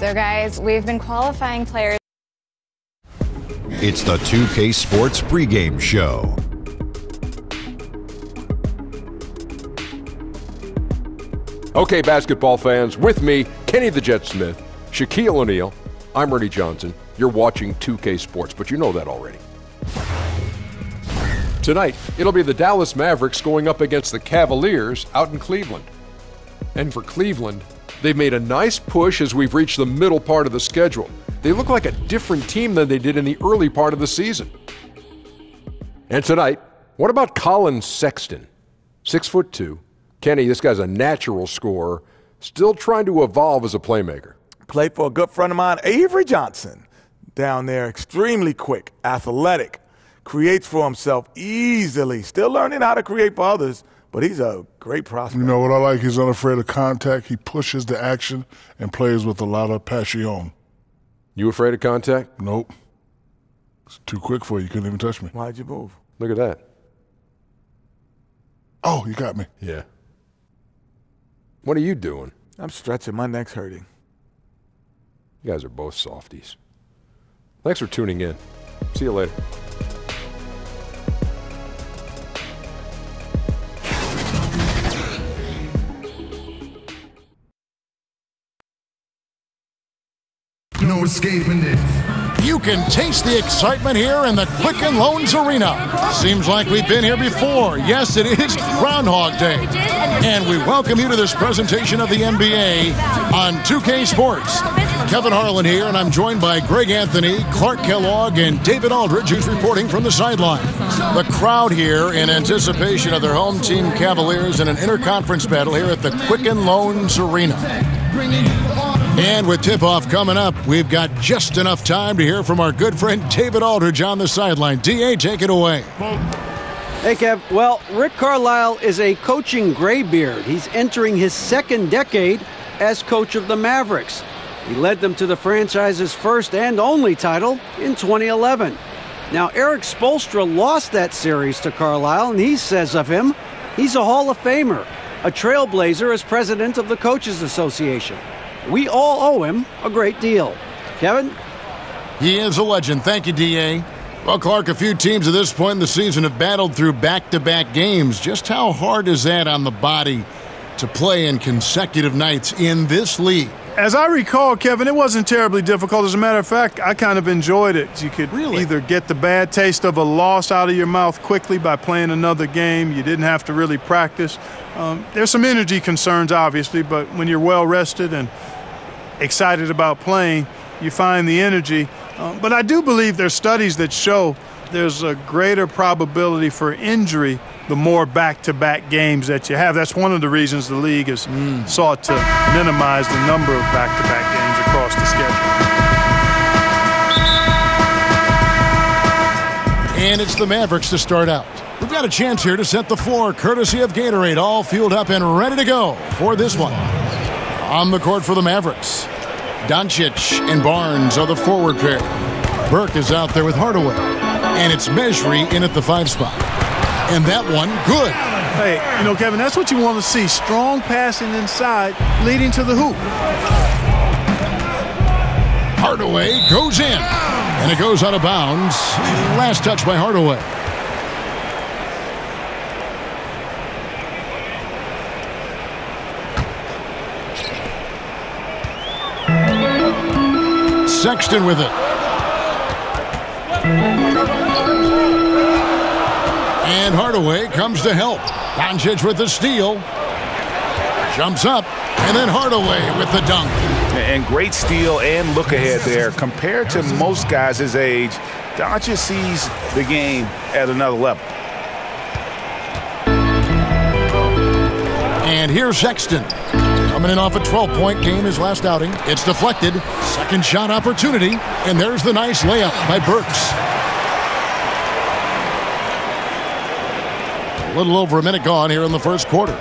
So guys, we've been qualifying players. It's the 2K Sports pregame show. Okay, basketball fans, with me, Kenny the Jet Smith, Shaquille O'Neal, I'm Ernie Johnson. You're watching 2K Sports, but you know that already. Tonight, it'll be the Dallas Mavericks going up against the Cavaliers out in Cleveland. And for Cleveland, they've made a nice push as we've reached the middle part of the schedule. They look like a different team than they did in the early part of the season. And tonight, what about Collin Sexton? 6'2". Kenny, this guy's a natural scorer, still trying to evolve as a playmaker. Played for a good friend of mine, Avery Johnson, down there. Extremely quick, athletic, creates for himself easily. Still learning how to create for others, but he's a great prospect. You know what I like? He's unafraid of contact. He pushes the action and plays with a lot of passion. You afraid of contact? Nope. It's too quick for you. You couldn't even touch me. Why'd you move? Look at that. Oh, you got me. Yeah. What are you doing? I'm stretching. My neck's hurting. You guys are both softies. Thanks for tuning in. See you later. No escaping it. You can taste the excitement here in the Quicken Loans Arena. Seems like we've been here before. Yes, it is Groundhog Day. And we welcome you to this presentation of the NBA on 2K Sports. Kevin Harlan here, and I'm joined by Greg Anthony, Clark Kellogg, and David Aldridge, who's reporting from the sideline. The crowd here in anticipation of their home team Cavaliers in an interconference battle here at the Quicken Loans Arena. And with tip-off coming up, we've got just enough time to hear from our good friend David Aldridge on the sideline. D.A., take it away. Hey, Kev. Well, Rick Carlisle is a coaching graybeard. He's entering his second decade as coach of the Mavericks. He led them to the franchise's first and only title in 2011. Now, Eric Spoelstra lost that series to Carlisle, and he says of him, he's a Hall of Famer, a trailblazer as president of the Coaches Association. We all owe him a great deal. Kevin? He is a legend. Thank you, D.A. Well, Clark, a few teams at this point in the season have battled through back-to-back games. Just how hard is that on the body to play in consecutive nights in this league? As I recall, Kevin, it wasn't terribly difficult. As a matter of fact, I kind of enjoyed it. You could either get the bad taste of a loss out of your mouth quickly by playing another game. You didn't have to really practice. There's some energy concerns, obviously, but when you're well-rested and excited about playing, you find the energy. But I do believe there's studies that show there's a greater probability for injury the more back-to-back games that you have. That's one of the reasons the league has sought to minimize the number of back-to-back games across the schedule. And it's the Mavericks to start out. We've got a chance here to set the floor, courtesy of Gatorade, all fueled up and ready to go for this one. On the court for the Mavericks, Doncic and Barnes are the forward pair. Burke is out there with Hardaway. And it's Mejri in at the 5 spot. And that one, good. Hey, you know, Kevin, that's what you want to see. Strong passing inside, leading to the hoop. Hardaway goes in. And it goes out of bounds. Last touch by Hardaway. Sexton with it. And Hardaway comes to help. Doncic with the steal. Jumps up. And then Hardaway with the dunk. And great steal and look ahead there. Compared to most guys his age, Doncic sees the game at another level. And here's Sexton. Coming in off a 12-point game his last outing. It's deflected. Second shot opportunity. And there's the nice layup by Burks. A little over a minute gone here in the first quarter.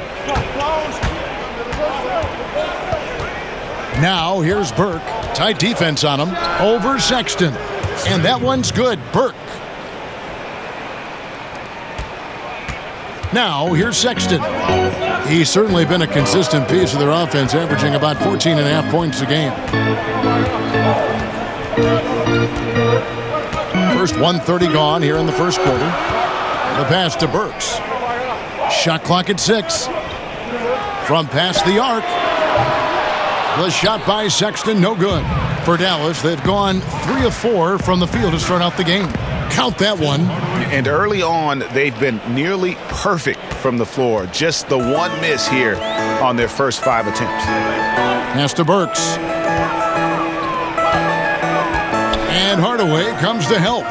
Now here's Burke. Tight defense on him. Over Sexton. And that one's good. Burke. Now here's Sexton. He's certainly been a consistent piece of their offense, averaging about 14.5 points a game. First 1:30 gone here in the first quarter. The pass to Burks. Shot clock at 6. From past the arc. The shot by Sexton, no good. For Dallas, they've gone 3 of 4 from the field to start out the game. Count that one. And early on, they've been nearly perfect from the floor. Just the one miss here on their first 5 attempts. Pass to Burks. And Hardaway comes to help.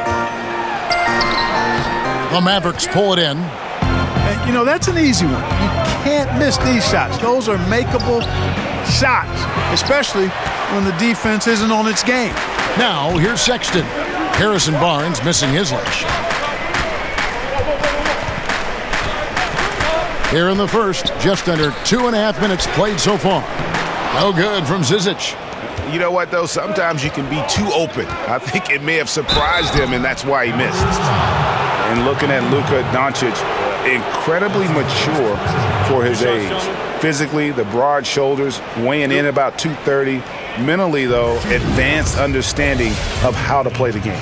The Mavericks pull it in. And, you know, that's an easy one. You can't miss these shots. Those are makeable shots, especially when the defense isn't on its game. Now, here's Sexton. Harrison Barnes missing his last shot. Here in the first, just under 2.5 minutes played so far. No good from Zizic. You know what, though? Sometimes you can be too open. I think it may have surprised him, and that's why he missed. And looking at Luka Doncic, incredibly mature for his age. Physically, the broad shoulders, weighing in about 230. Mentally, though, advanced understanding of how to play the game.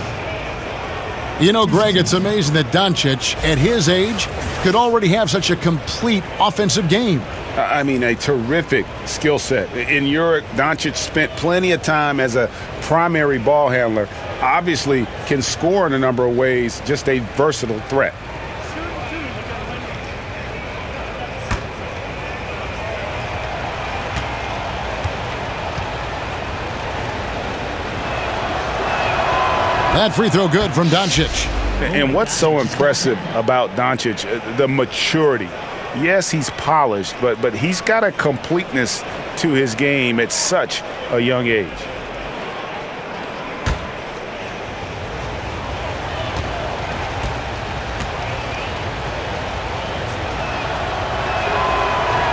You know, Greg, it's amazing that Doncic, at his age, could already have such a complete offensive game. I mean, a terrific skill set. In York, Doncic spent plenty of time as a primary ball handler. Obviously, can score in a number of ways, just a versatile threat. That free throw good from Doncic. And what's so impressive about Doncic, the maturity. Yes, he's polished, but he's got a completeness to his game at such a young age.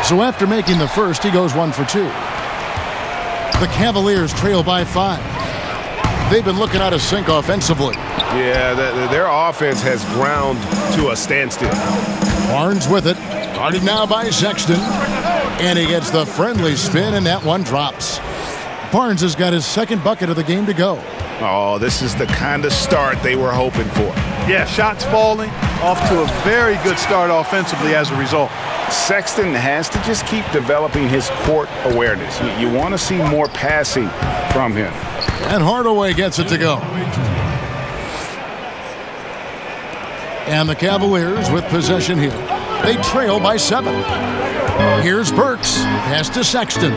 So after making the first, he goes 1 for 2. The Cavaliers trail by 5. They've been looking out of sync offensively. Yeah, their offense has ground to a standstill. Barnes with it. Guarded now by Sexton. And he gets the friendly spin, and that one drops. Barnes has got his second bucket of the game to go. Oh, this is the kind of start they were hoping for. Yeah, shots falling. Off to a very good start offensively as a result. Sexton has to just keep developing his court awareness. You want to see more passing from him. And Hardaway gets it to go. And the Cavaliers with possession here. They trail by 7. Here's Burks. Pass to Sexton.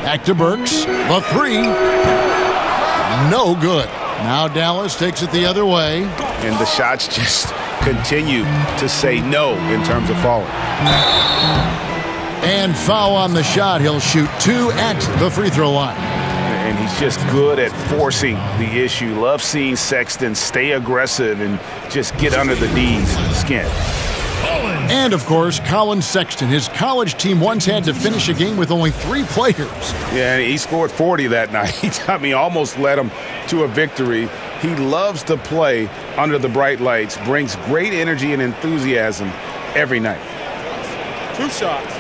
Back to Burks. The three. No good. Now Dallas takes it the other way. And the shots just continue to say no in terms of falling. And foul on the shot. He'll shoot 2 at the free throw line. And he's just good at forcing the issue. Love seeing Sexton stay aggressive and just get under the D's skin. And, of course, Collin Sexton. His college team once had to finish a game with only 3 players. Yeah, he scored 40 that night. I mean, almost led him to a victory. He loves to play under the bright lights, brings great energy and enthusiasm every night. 2 shots.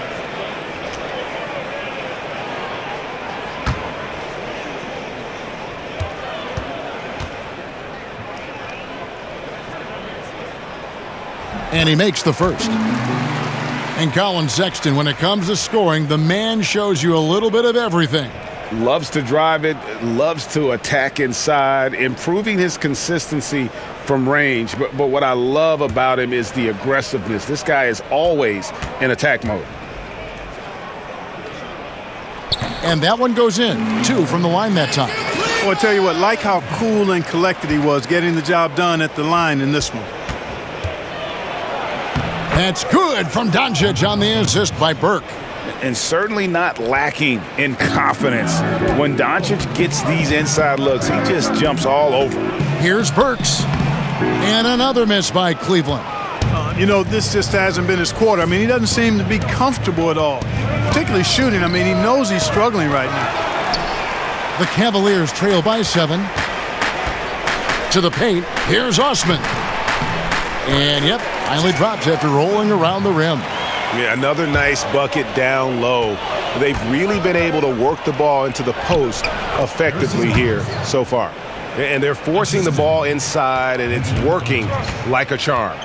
And he makes the first. And Collin Sexton, when it comes to scoring, the man shows you a little bit of everything. Loves to drive it, loves to attack inside, improving his consistency from range. But what I love about him is the aggressiveness. This guy is always in attack mode. And that one goes in. 2 from the line that time. Well, I tell you what, like how cool and collected he was getting the job done at the line in this one. That's good from Doncic on the assist by Burke. And certainly not lacking in confidence. When Doncic gets these inside looks, he just jumps all over. Here's Burks. And another miss by Cleveland. You know, this just hasn't been his quarter. I mean, he doesn't seem to be comfortable at all, particularly shooting. I mean, he knows he's struggling right now. The Cavaliers trail by 7. To the paint. Here's Osman. And, yep, finally drops after rolling around the rim. Yeah, another nice bucket down low. They've really been able to work the ball into the post effectively here so far. And they're forcing the ball inside, and it's working like a charm.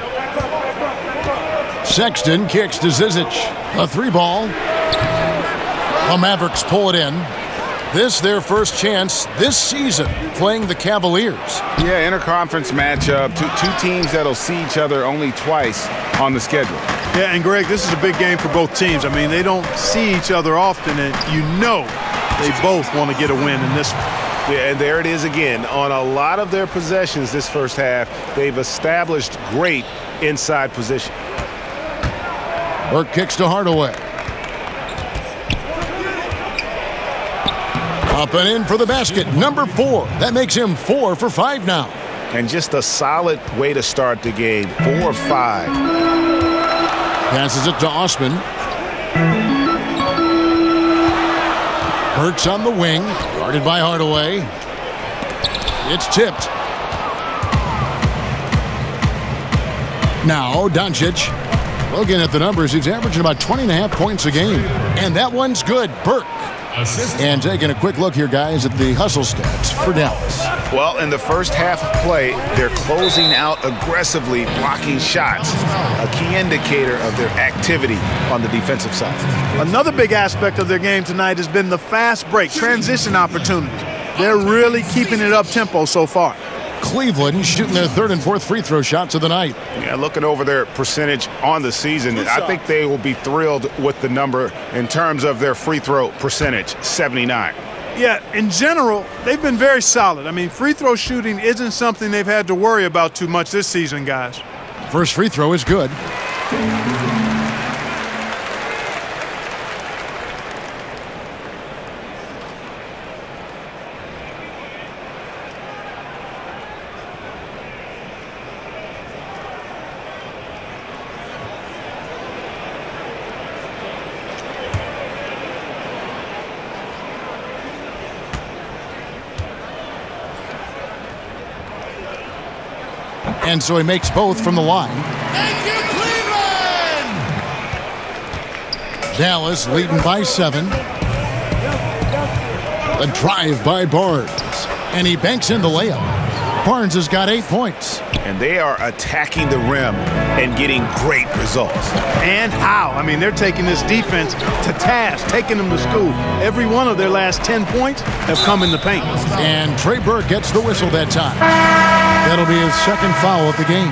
Sexton kicks to Zizic. A 3-ball. The Mavericks pull it in. This their first chance this season playing the Cavaliers. Yeah, interconference matchup. Two teams that'll see each other only twice on the schedule. Yeah, and Greg, this is a big game for both teams. I mean, they don't see each other often, and you know they both want to get a win in this one. Yeah, and there it is again. On a lot of their possessions this first half, they've established great inside position. Burke kicks to Hardaway. Up and in for the basket, number 4. That makes him 4 for 5 now. And just a solid way to start the game, 4 of 5. Passes it to Osman. Burke's on the wing, guarded by Hardaway. It's tipped. Now Doncic. Looking at the numbers, he's averaging about 20.5 points a game. And that one's good. Burke. And taking a quick look here, guys, at the hustle stats for Dallas. Well, in the first half of play, they're closing out aggressively, blocking shots, a key indicator of their activity on the defensive side. Another big aspect of their game tonight has been the fast break, transition opportunities. They're really keeping it up-tempo so far. Cleveland shooting their 3rd and 4th free throw shots of the night. Yeah, looking over their percentage on the season, I think they will be thrilled with the number in terms of their free throw percentage, 79. Yeah, in general, they've been very solid. I mean, free throw shooting isn't something they've had to worry about too much this season, guys. First free throw is good. And so he makes both from the line. Thank you, Cleveland! Dallas leading by 7. A drive by Barnes. And he banks in the layup. Barnes has got 8 points. And they are attacking the rim and getting great results. And how? I mean, they're taking this defense to task, taking them to school. Every one of their last 10 points have come in the paint. And Trey Burke gets the whistle that time. That'll be his 2nd foul of the game.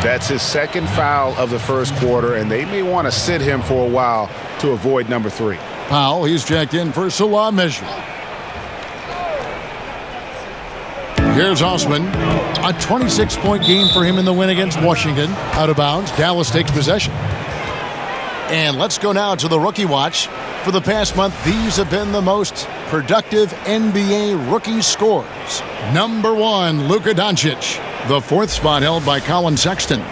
That's his second foul of the first quarter, and they may want to sit him for a while to avoid number 3. Powell, he's checked in for Salah measure. Here's Osman. A 26-point game for him in the win against Washington. Out of bounds. Dallas takes possession. And let's go now to the rookie watch. For the past month, these have been the most productive NBA rookie scores. Number 1, Luka Doncic. The 4th spot held by Collin Sexton.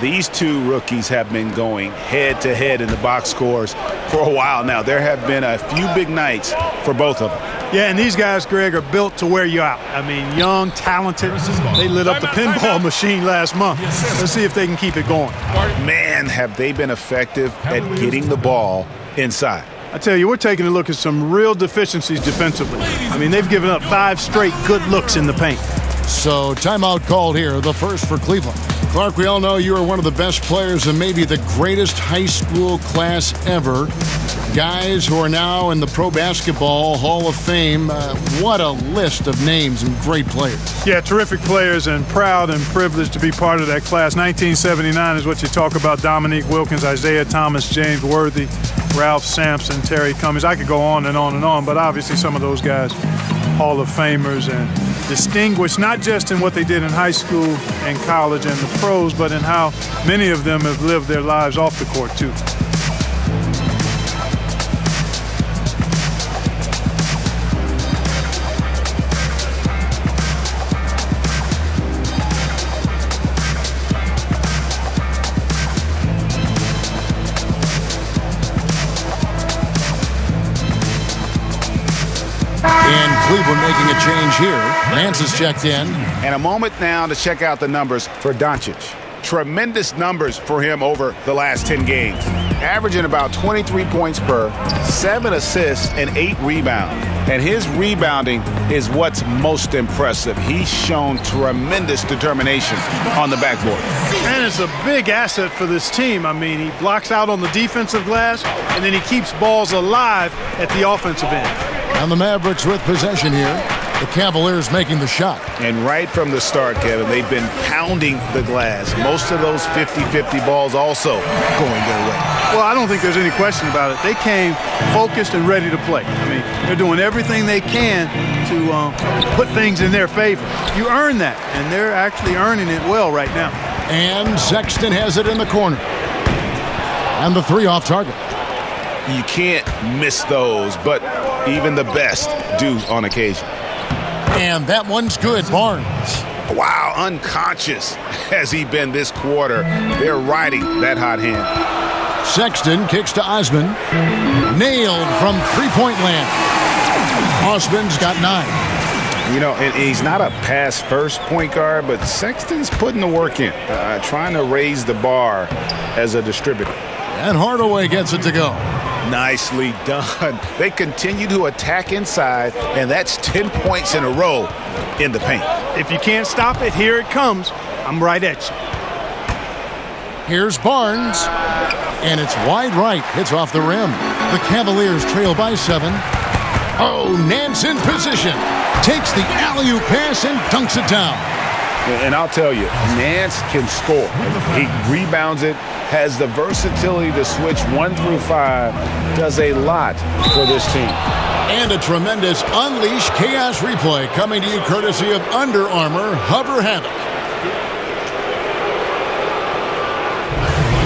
These two rookies have been going head-to-head in the box scores for a while now. There have been a few big nights for both of them. Yeah, and these guys, Greg, are built to wear you out. I mean, young, talented. They lit up the pinball machine last month. Let's see if they can keep it going. Man, have they been effective at getting the ball inside. I tell you, we're taking a look at some real deficiencies defensively. I mean, they've given up 5 straight good looks in the paint. So timeout called here, the first for Cleveland. Clark, we all know you are one of the best players and maybe the greatest high school class ever. Guys who are now in the Pro Basketball Hall of Fame. What a list of names and great players. Yeah, terrific players, and proud and privileged to be part of that class. 1979 is what you talk about. Dominique Wilkins, Isaiah Thomas, James Worthy, Ralph Sampson, Terry Cummings. I could go on and on and on, but obviously some of those guys, Hall of Famers, and distinguished not just in what they did in high school and college and the pros, but in how many of them have lived their lives off the court too. Cleveland making a change here. Nance is checked in. And a moment now to check out the numbers for Doncic. Tremendous numbers for him over the last 10 games. Averaging about 23 points per, 7 assists, and 8 rebounds. And his rebounding is what's most impressive. He's shown tremendous determination on the backboard. And it's a big asset for this team. I mean, he blocks out on the defensive glass, and then he keeps balls alive at the offensive end. And the Mavericks with possession here. The Cavaliers making the shot. And right from the start, Kevin, they've been pounding the glass. Most of those 50-50 balls also going their way. Well, I don't think there's any question about it. They came focused and ready to play. I mean, they're doing everything they can to put things in their favor. You earn that, and they're actually earning it well right now. And Sexton has it in the corner. And the 3 off target. You can't miss those, but even the best do on occasion. And that one's good. Barnes. Wow, unconscious has he been this quarter. They're riding that hot hand. Sexton kicks to Osman. Nailed from three-point land. Osman's got 9. You know, he's not a pass-first point guard, but Sexton's putting the work in, trying to raise the bar as a distributor. And Hardaway gets it to go. Nicely done. They continue to attack inside, and that's 10 points in a row in the paint. If you can't stop it, here it comes. I'm right at you. Here's Barnes, and it's wide right. Hits off the rim. The Cavaliers trail by 7. Oh, Nance in position. Takes the alley-oop pass and dunks it down. And I'll tell you, Nance can score. He rebounds it, has the versatility to switch 1 through 5, does a lot for this team. And a tremendous Unleash Chaos replay coming to you courtesy of Under Armour Hover Havoc.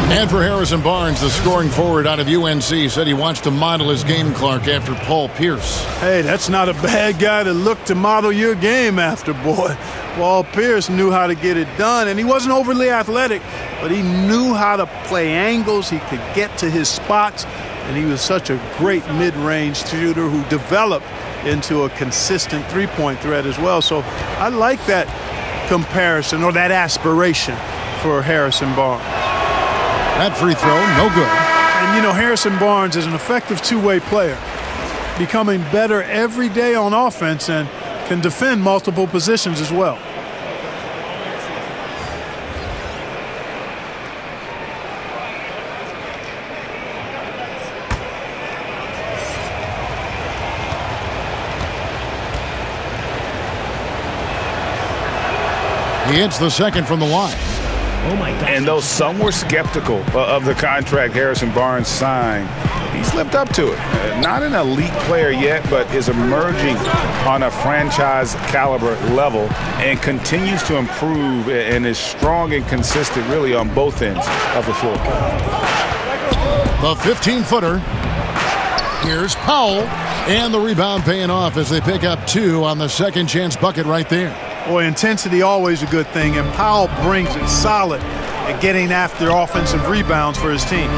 And for Harrison Barnes, the scoring forward out of UNC, said he wants to model his game, Clark, after Paul Pierce. Hey, that's not a bad guy to look to model your game after, boy. Paul Pierce knew how to get it done, and he wasn't overly athletic, but he knew how to play angles. He could get to his spots, and he was such a great mid-range shooter who developed into a consistent three-point threat as well. So I like that comparison or that aspiration for Harrison Barnes. That free throw, no good. And, you know, Harrison Barnes is an effective two-way player, becoming better every day on offense and can defend multiple positions as well. He hits the second from the line. And though some were skeptical of the contract Harrison Barnes signed, he's lived up to it. Not an elite player yet, but is emerging on a franchise caliber level and continues to improve and is strong and consistent really on both ends of the floor. The 15-footer. Here's Powell. And the rebound paying off as they pick up 2 on the second chance bucket right there. Boy, intensity always a good thing, and Powell brings it solid at getting after offensive rebounds for his team.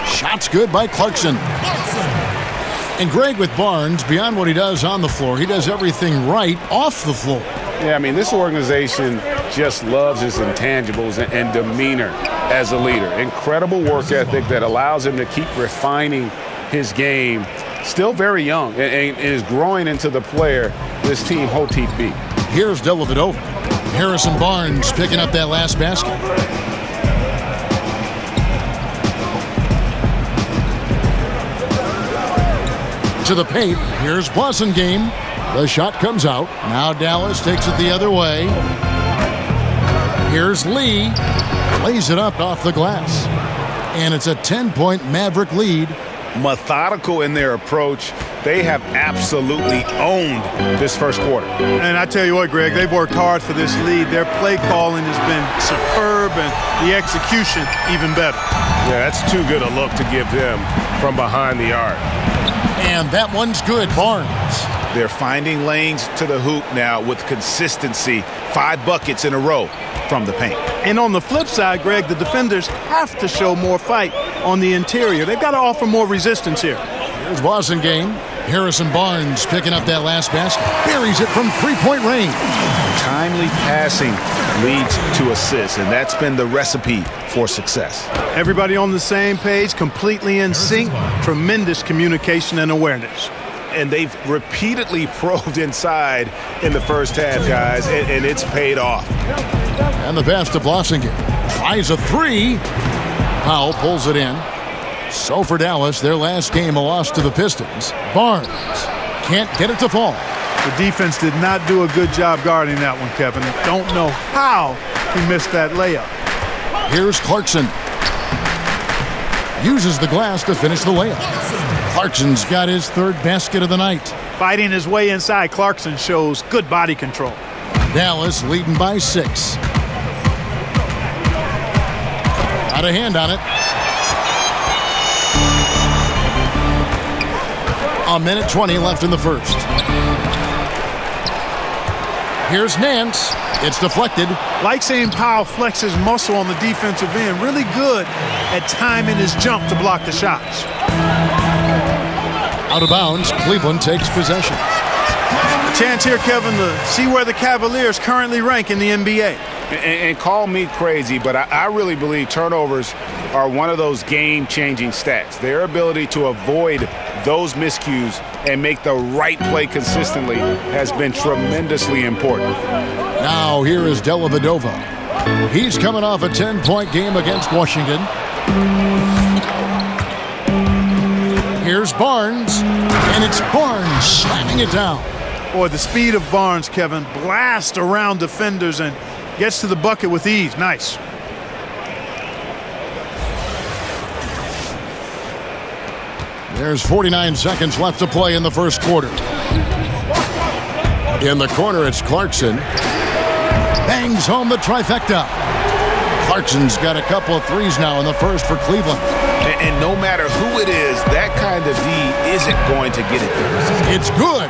Shots good by Clarkson. And Greg with Barnes, beyond what he does on the floor, he does everything right off the floor. Yeah, I mean, this organization just loves his intangibles and demeanor as a leader. Incredible work ethic that allows him to keep refining his game. Still very young and is growing into the player this team hoped he'd be. Here's Dellavedova. Harrison Barnes picking up that last basket. To the paint. Here's Blasingame. The shot comes out. Now Dallas takes it the other way. Here's Lee. Lays it up off the glass. And it's a 10-point Maverick lead. Methodical in their approach. They have absolutely owned this first quarter. And I tell you what, Greg, they've worked hard for this lead. Their play calling has been superb and the execution even better. Yeah, that's too good a look to give them from behind the arc. And that one's good. Barnes. They're finding lanes to the hoop now with consistency. 5 buckets in a row from the paint. And on the flip side, Greg, the defenders have to show more fight on the interior. They've got to offer more resistance here. Here's Blasingame. Harrison Barnes picking up that last basket. Buries it from 3-point range. Timely passing leads to assists, and that's been the recipe for success. Everybody on the same page, completely in sync. Tremendous communication and awareness. And they've repeatedly probed inside in the first half, guys, and it's paid off. And the pass to Blasingame. Tries a 3. Powell pulls it in. So for Dallas, their last game, a loss to the Pistons. Barnes can't get it to fall. The defense did not do a good job guarding that one, Kevin. Don't know how he missed that layup. Here's Clarkson. Uses the glass to finish the layup. Clarkson's got his 3rd basket of the night. Fighting his way inside, Clarkson shows good body control. Dallas leading by 6. Got a hand on it. A minute 20 left in the first. Here's Nance. It's deflected. Like seeing Powell flex his muscle on the defensive end. Really good at timing his jump to block the shots. Out of bounds. Cleveland takes possession. A chance here, Kevin, to see where the Cavaliers currently rank in the NBA. And call me crazy, but I really believe turnovers are one of those game-changing stats. Their ability to avoid those miscues and make the right play consistently has been tremendously important. Now here is Dellavedova. He's coming off a 10-point game against Washington. Here's Barnes, and it's Barnes slamming it down. Boy, the speed of Barnes, Kevin, blasts around defenders and gets to the bucket with ease. Nice. There's 49 seconds left to play in the first quarter. In the corner, it's Clarkson. Bangs home the trifecta. Clarkson's got a couple of threes now in the first for Cleveland. And no matter who it is, that kind of D isn't going to get it there. It's good.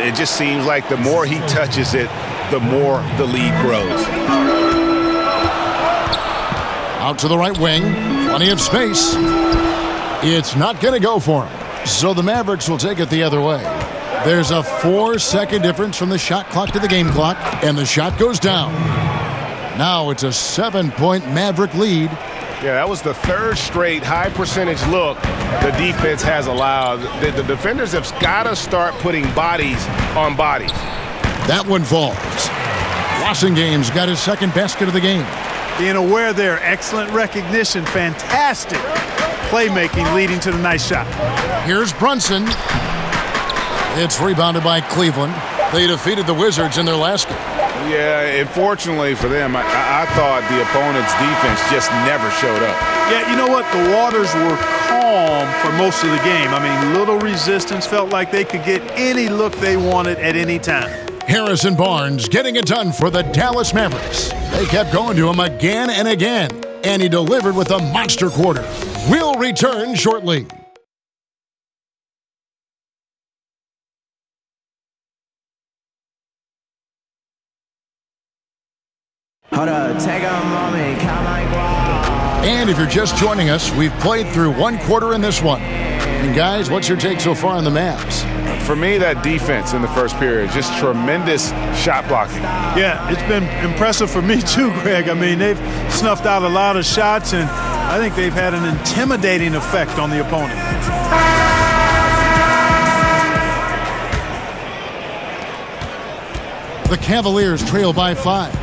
It just seems like the more he touches it, the more the lead grows. Out to the right wing. Plenty of space. It's not going to go for him. So the Mavericks will take it the other way. There's a 4-second difference from the shot clock to the game clock, and the shot goes down. Now it's a 7-point Maverick lead. Yeah, that was the 3rd straight high percentage look the defense has allowed. The defenders have got to start putting bodies on bodies. That one falls. Blasingame got his 2nd basket of the game. Being aware there, excellent recognition, fantastic playmaking leading to the nice shot. Here's Brunson. It's rebounded by Cleveland. They defeated the Wizards in their last game. Yeah, unfortunately for them, I thought the opponent's defense just never showed up. Yeah, you know what? The waters were calm for most of the game. I mean, little resistance, felt like they could get any look they wanted at any time. Harrison Barnes getting it done for the Dallas Mavericks. They kept going to him again and again, and he delivered with a monster quarter. We'll return shortly. And if you're just joining us, we've played through one quarter in this one. And guys, what's your take so far on the Mavs? For me, that defense in the first period, just tremendous shot blocking. Yeah, it's been impressive for me too, Greg. I mean, they've snuffed out a lot of shots, and I think they've had an intimidating effect on the opponent. The Cavaliers trail by 5.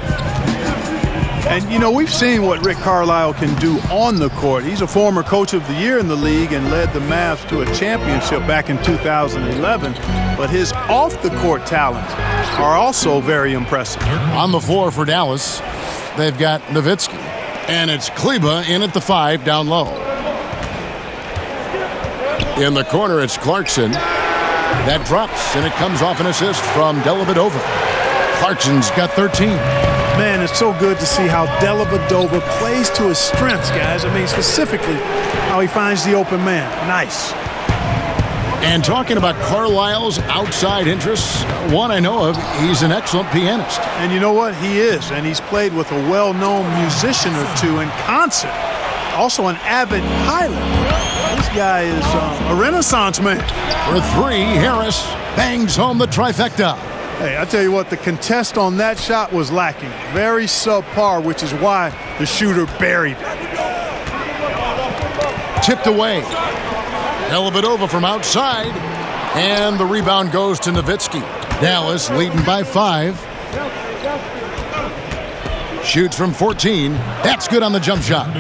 And, you know, we've seen what Rick Carlisle can do on the court. He's a former coach of the year in the league and led the Mavs to a championship back in 2011. But his off-the-court talents are also very impressive. On the floor for Dallas, they've got Nowitzki. And it's Kleba in at the 5 down low. In the corner, it's Clarkson. That drops, and it comes off an assist from Dellavedova. Clarkson's got 13. Man, it's so good to see how Dellavedova plays to his strengths, guys. I mean, specifically how he finds the open man. Nice. And talking about Carlisle's outside interests, one I know of, he's an excellent pianist. And you know what? He is. And he's played with a well-known musician or two in concert. Also an avid pilot. This guy is a renaissance man. For 3, Harris bangs home the trifecta. Hey, I tell you what, the contest on that shot was lacking. Very subpar, which is why the shooter buried it. Tipped away. Dellavedova from outside. And the rebound goes to Nowitzki. Dallas leading by 5. Shoots from 14. That's good on the jump shot.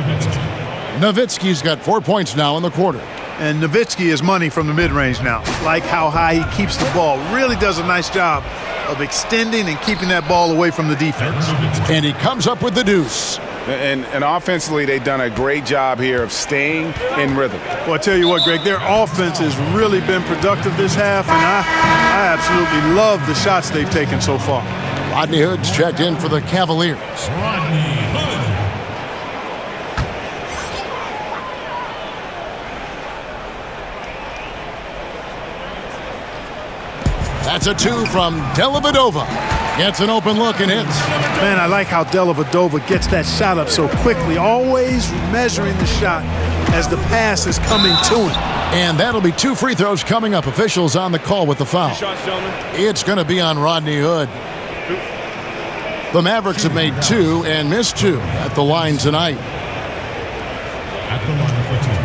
Nowitzki's got 4 points now in the quarter. And Nowitzki is money from the mid-range now. Like how high he keeps the ball. Really does a nice job of extending and keeping that ball away from the defense. And he comes up with the deuce. And offensively, they've done a great job here of staying in rhythm. Well, I tell you what, Greg, their offense has really been productive this half, and I absolutely love the shots they've taken so far. Rodney Hood's checked in for the Cavaliers. That's a 2 from Dellavedova. Gets an open look and hits. Man, I like how Dellavedova gets that shot up so quickly, always measuring the shot as the pass is coming to him. And that'll be 2 free throws coming up. Officials on the call with the foul. It's going to be on Rodney Hood. The Mavericks have made 2 and missed 2 at the line tonight. At the line for 2.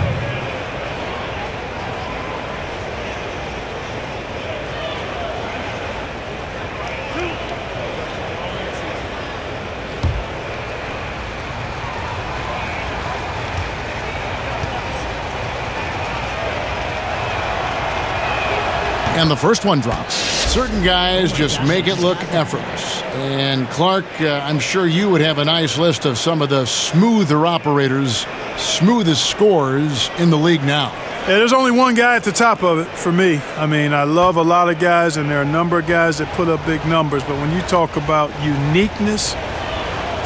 And the first one drops. Certain guys just make it look effortless. And Clark, I'm sure you would have a nice list of some of the smoother operators, smoothest scorers in the league now. Yeah, there's only one guy at the top of it for me. I mean, I love a lot of guys, and there are a number of guys that put up big numbers. But when you talk about uniqueness,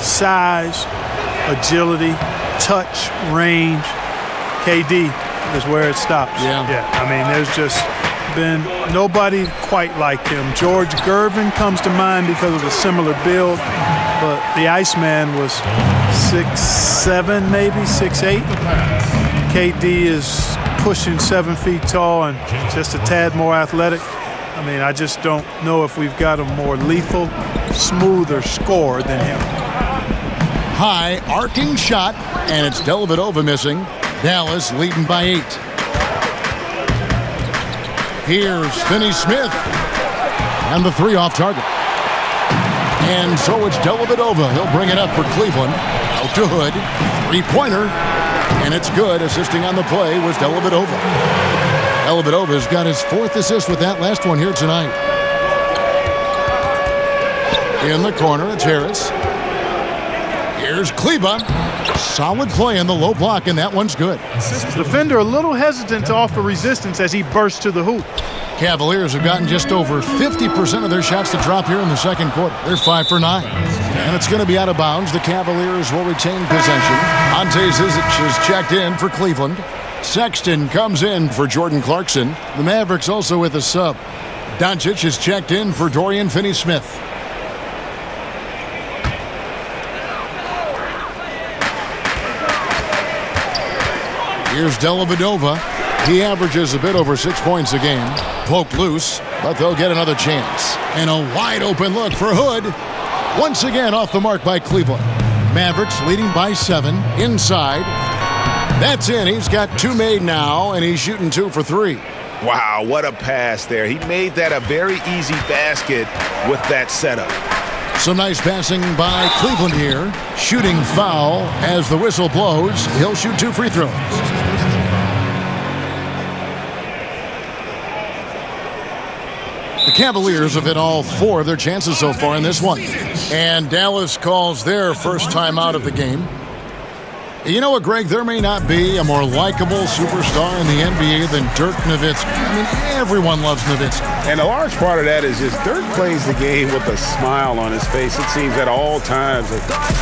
size, agility, touch, range, KD is where it stops. Yeah. I mean, there's just been nobody quite like him. George Gervin comes to mind because of a similar build, but the Iceman was 6'7", maybe 6'8". KD is pushing 7 feet tall and just a tad more athletic. I mean, I just don't know if we've got a more lethal, smoother scorer than him. High arcing shot, and it's Dellavedova missing. Dallas leading by 8. Here's Finney-Smith, and the 3 off target. And so it's Dellavedova. He'll bring it up for Cleveland. Out to Hood, 3-pointer, and it's good. Assisting on the play was Dellavedova. Dellavedova's got his 4th assist with that last one here tonight. In the corner, it's Harris. Here's Kleba. Solid play in the low block, and that one's good. Defender a little hesitant to offer resistance as he bursts to the hoop. Cavaliers have gotten just over 50% of their shots to drop here in the second quarter. They're 5 for 9. And it's going to be out of bounds. The Cavaliers will retain possession. Ante Zizic is checked in for Cleveland. Sexton comes in for Jordan Clarkson. The Mavericks also with a sub. Doncic is checked in for Dorian Finney-Smith. Here's Dellavedova. He averages a bit over 6 points a game. Poked loose, but they'll get another chance. And a wide open look for Hood. Once again off the mark by Cleveland. Mavericks leading by 7. Inside. That's in. He's got 2 made now, and he's shooting 2 for 3. Wow, what a pass there. He made that a very easy basket with that setup. Some nice passing by Cleveland here. Shooting foul as the whistle blows. He'll shoot 2 free throws. The Cavaliers have hit all 4 of their chances so far in this one. And Dallas calls their first time out of the game. You know what, Greg? There may not be a more likable superstar in the NBA than Dirk Nowitzki. I mean, everyone loves Nowitzki. And a large part of that is just Dirk plays the game with a smile on his face, it seems, at all times.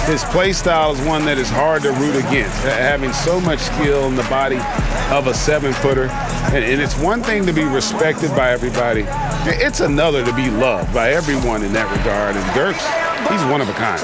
His play style is one that is hard to root against, having so much skill in the body of a 7-footer. And it's one thing to be respected by everybody. It's another to be loved by everyone in that regard. And Dirk's, he's one of a kind.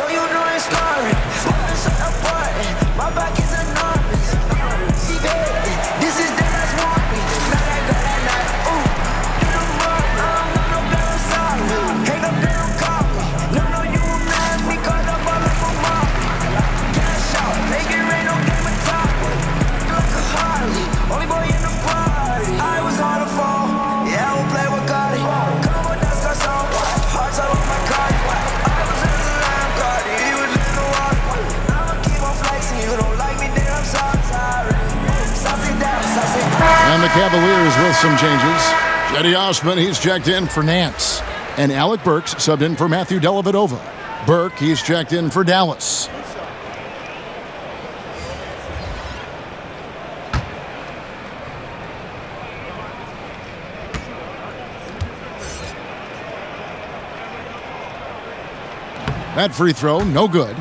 And the Cavaliers with some changes. Cedi Osman, he's checked in for Nance. And Alec Burks subbed in for Matthew Dellavedova. Burke, he's checked in for Dallas. That free throw, no good.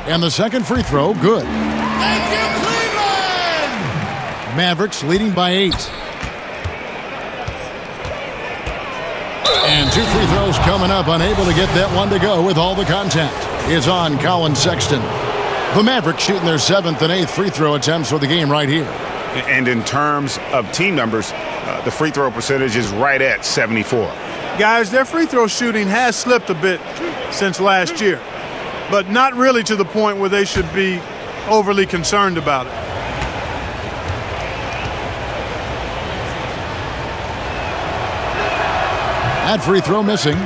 And the second free throw, good. Thank you, Cleveland! Mavericks leading by 8. And 2 free throws coming up, unable to get that one to go with all the contact. Is on Collin Sexton. The Mavericks shooting their 7th and 8th free throw attempts for the game right here. And in terms of team numbers, the free throw percentage is right at 74. Guys, their free throw shooting has slipped a bit since last year, but not really to the point where they should be overly concerned about it. That free throw missing.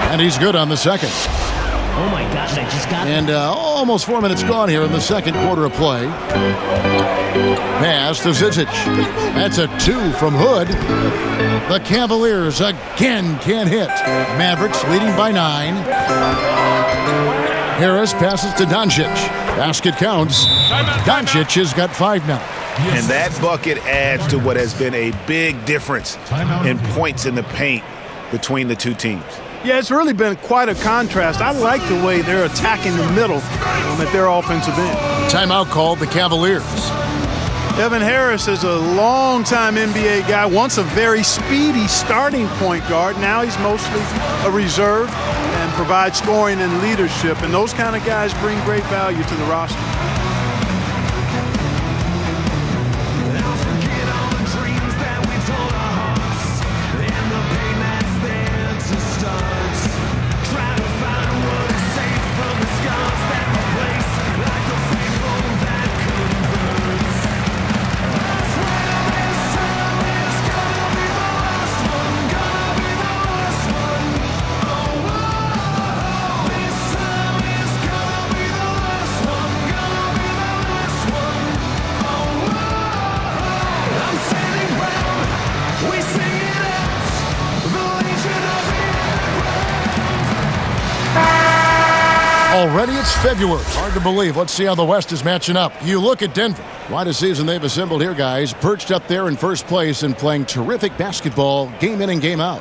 And he's good on the second. Oh my gosh, I just got it. And almost 4 minutes gone here in the second quarter of play. Pass to Zizic. That's a 2 from Hood. The Cavaliers again can't hit. Mavericks leading by 9. Harris passes to Doncic. Basket counts. Doncic has got 5 now. And that bucket adds to what has been a big difference in points in the paint between the two teams. Yeah, it's really been quite a contrast. I like the way they're attacking the middle at their offensive end. Timeout called the Cavaliers. Evan Harris is a long-time NBA guy, once a very speedy starting point guard. Now he's mostly a reserve. And provide scoring and leadership, and those kind of guys bring great value to the roster. Already it's February. Hard to believe. Let's see how the West is matching up. You look at Denver. Quite a season they've assembled here, guys. Perched up there in first place and playing terrific basketball game in and game out.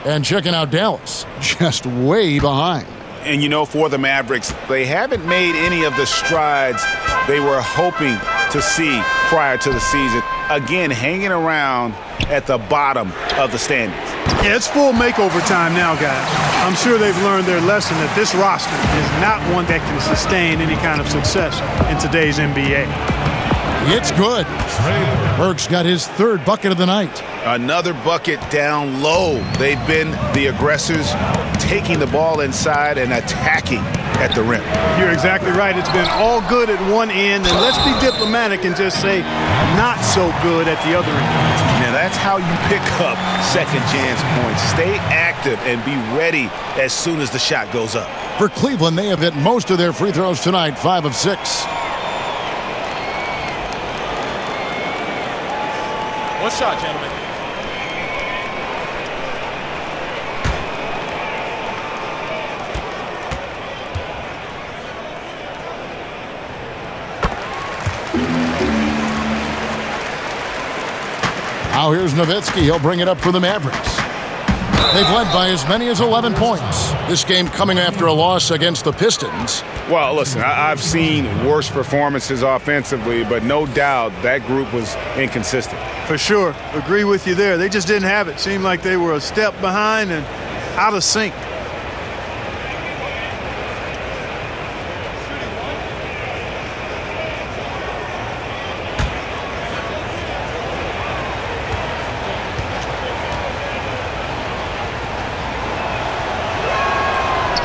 And checking out Dallas, just way behind. And, you know, for the Mavericks, they haven't made any of the strides they were hoping to see prior to the season. Again, hanging around at the bottom of the standings. Yeah, it's full makeover time now, guys. I'm sure they've learned their lesson that this roster is not one that can sustain any kind of success in today's NBA. It's good. Burke's got his third bucket of the night. Another bucket down low. They've been the aggressors, taking the ball inside and attacking at the rim. You're exactly right. It's been all good at one end, and let's be diplomatic and just say not so good at the other end. Now that's how you pick up second chance points. Stay active and be ready as soon as the shot goes up. For Cleveland, they have hit most of their free throws tonight, 5 of 6. One shot, gentlemen. Now here's Nowitzki. He'll bring it up for the Mavericks. They've led by as many as 11 points. This game coming after a loss against the Pistons. Well, listen, I've seen worse performances offensively, but no doubt that group was inconsistent. For sure. Agree with you there. They just didn't have it. Seemed like they were a step behind and out of sync.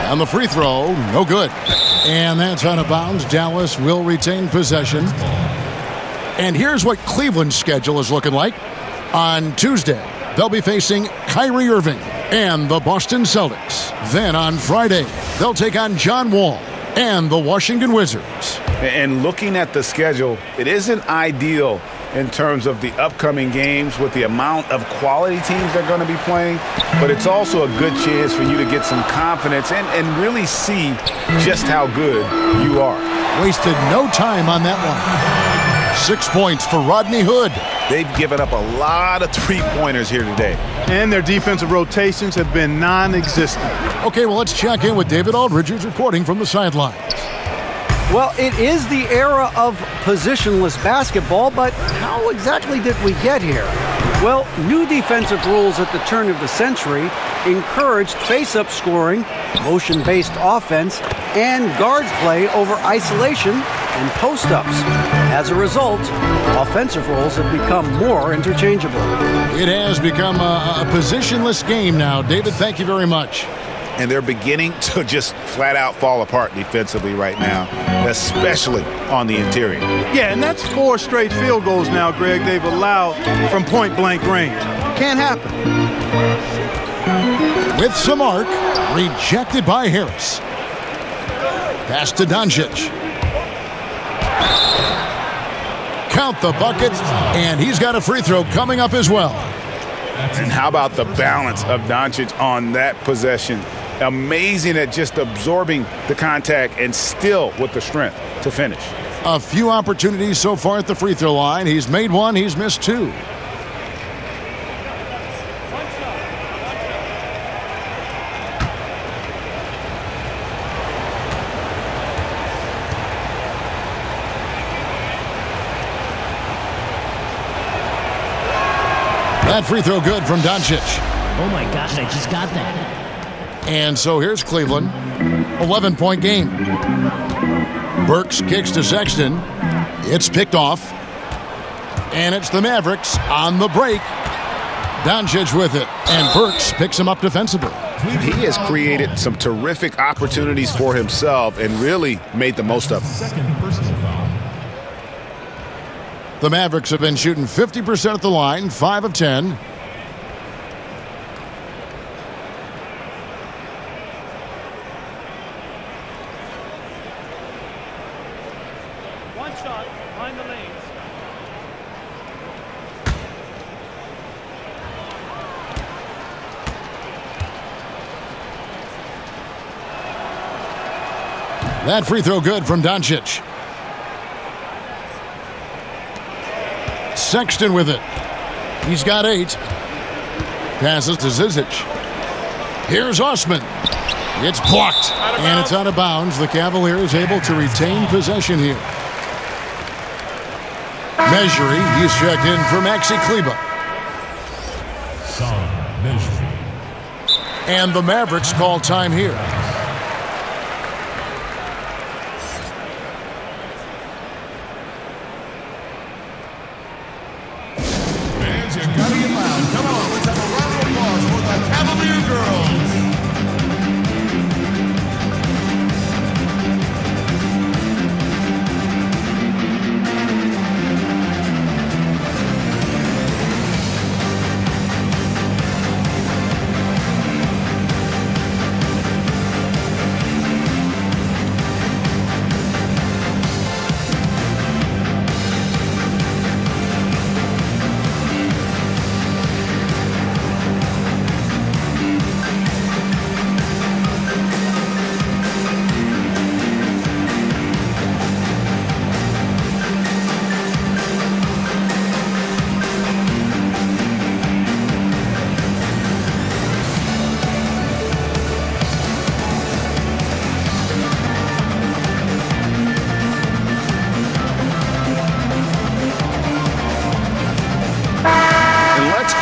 On the free throw, no good. And that's out of bounds. Dallas will retain possession. And here's what Cleveland's schedule is looking like. On Tuesday, they'll be facing Kyrie Irving and the Boston Celtics. Then on Friday, they'll take on John Wall and the Washington Wizards. And looking at the schedule, it isn't ideal in terms of the upcoming games with the amount of quality teams they're going to be playing, but it's also a good chance for you to get some confidence and really see just how good you are. Wasted no time on that one. 6 points for Rodney Hood. They've given up a lot of three-pointers here today. And their defensive rotations have been non-existent. Okay, well, let's check in with David Aldridge, who's reporting from the sidelines. Well, it is the era of positionless basketball, but how exactly did we get here? Well, new defensive rules at the turn of the century encouraged face-up scoring, motion-based offense, and guard play over isolation and post-ups. As a result, offensive roles have become more interchangeable. It has become a positionless game now. David, thank you very much. And they're beginning to just flat-out fall apart defensively right now, especially on the interior. Yeah, and that's 4 straight field goals now, Greg, they've allowed from point-blank range. Can't happen. With some arc, rejected by Harris. Pass to Doncic. Count the bucket, and he's got a free throw coming up as well. And how about the balance of Doncic on that possession? Amazing at just absorbing the contact and still with the strength to finish. A few opportunities so far at the free throw line. He's made 1, he's missed 2. That free throw good from Doncic. Oh my gosh, I just got that. And so here's Cleveland. 11-point game. Burks kicks to Sexton. It's picked off. And it's the Mavericks on the break. Doncic with it. And Burks picks him up defensively. He has created some terrific opportunities for himself and really made the most of them. Second personal foul. The Mavericks have been shooting 50% at the line, 5 of 10. One shot, find the lanes. That free throw good from Doncic. Sexton with it. He's got 8. Passes to Zizic. Here's Osman. It's blocked. And it's out of bounds. The Cavaliers able to retain possession here. Measury. He's checked in for Maxi Kleba. Measury. And the Mavericks call time here. Fans, you gotta get loud. Come on, let's have a round of applause for the Cavalier girls.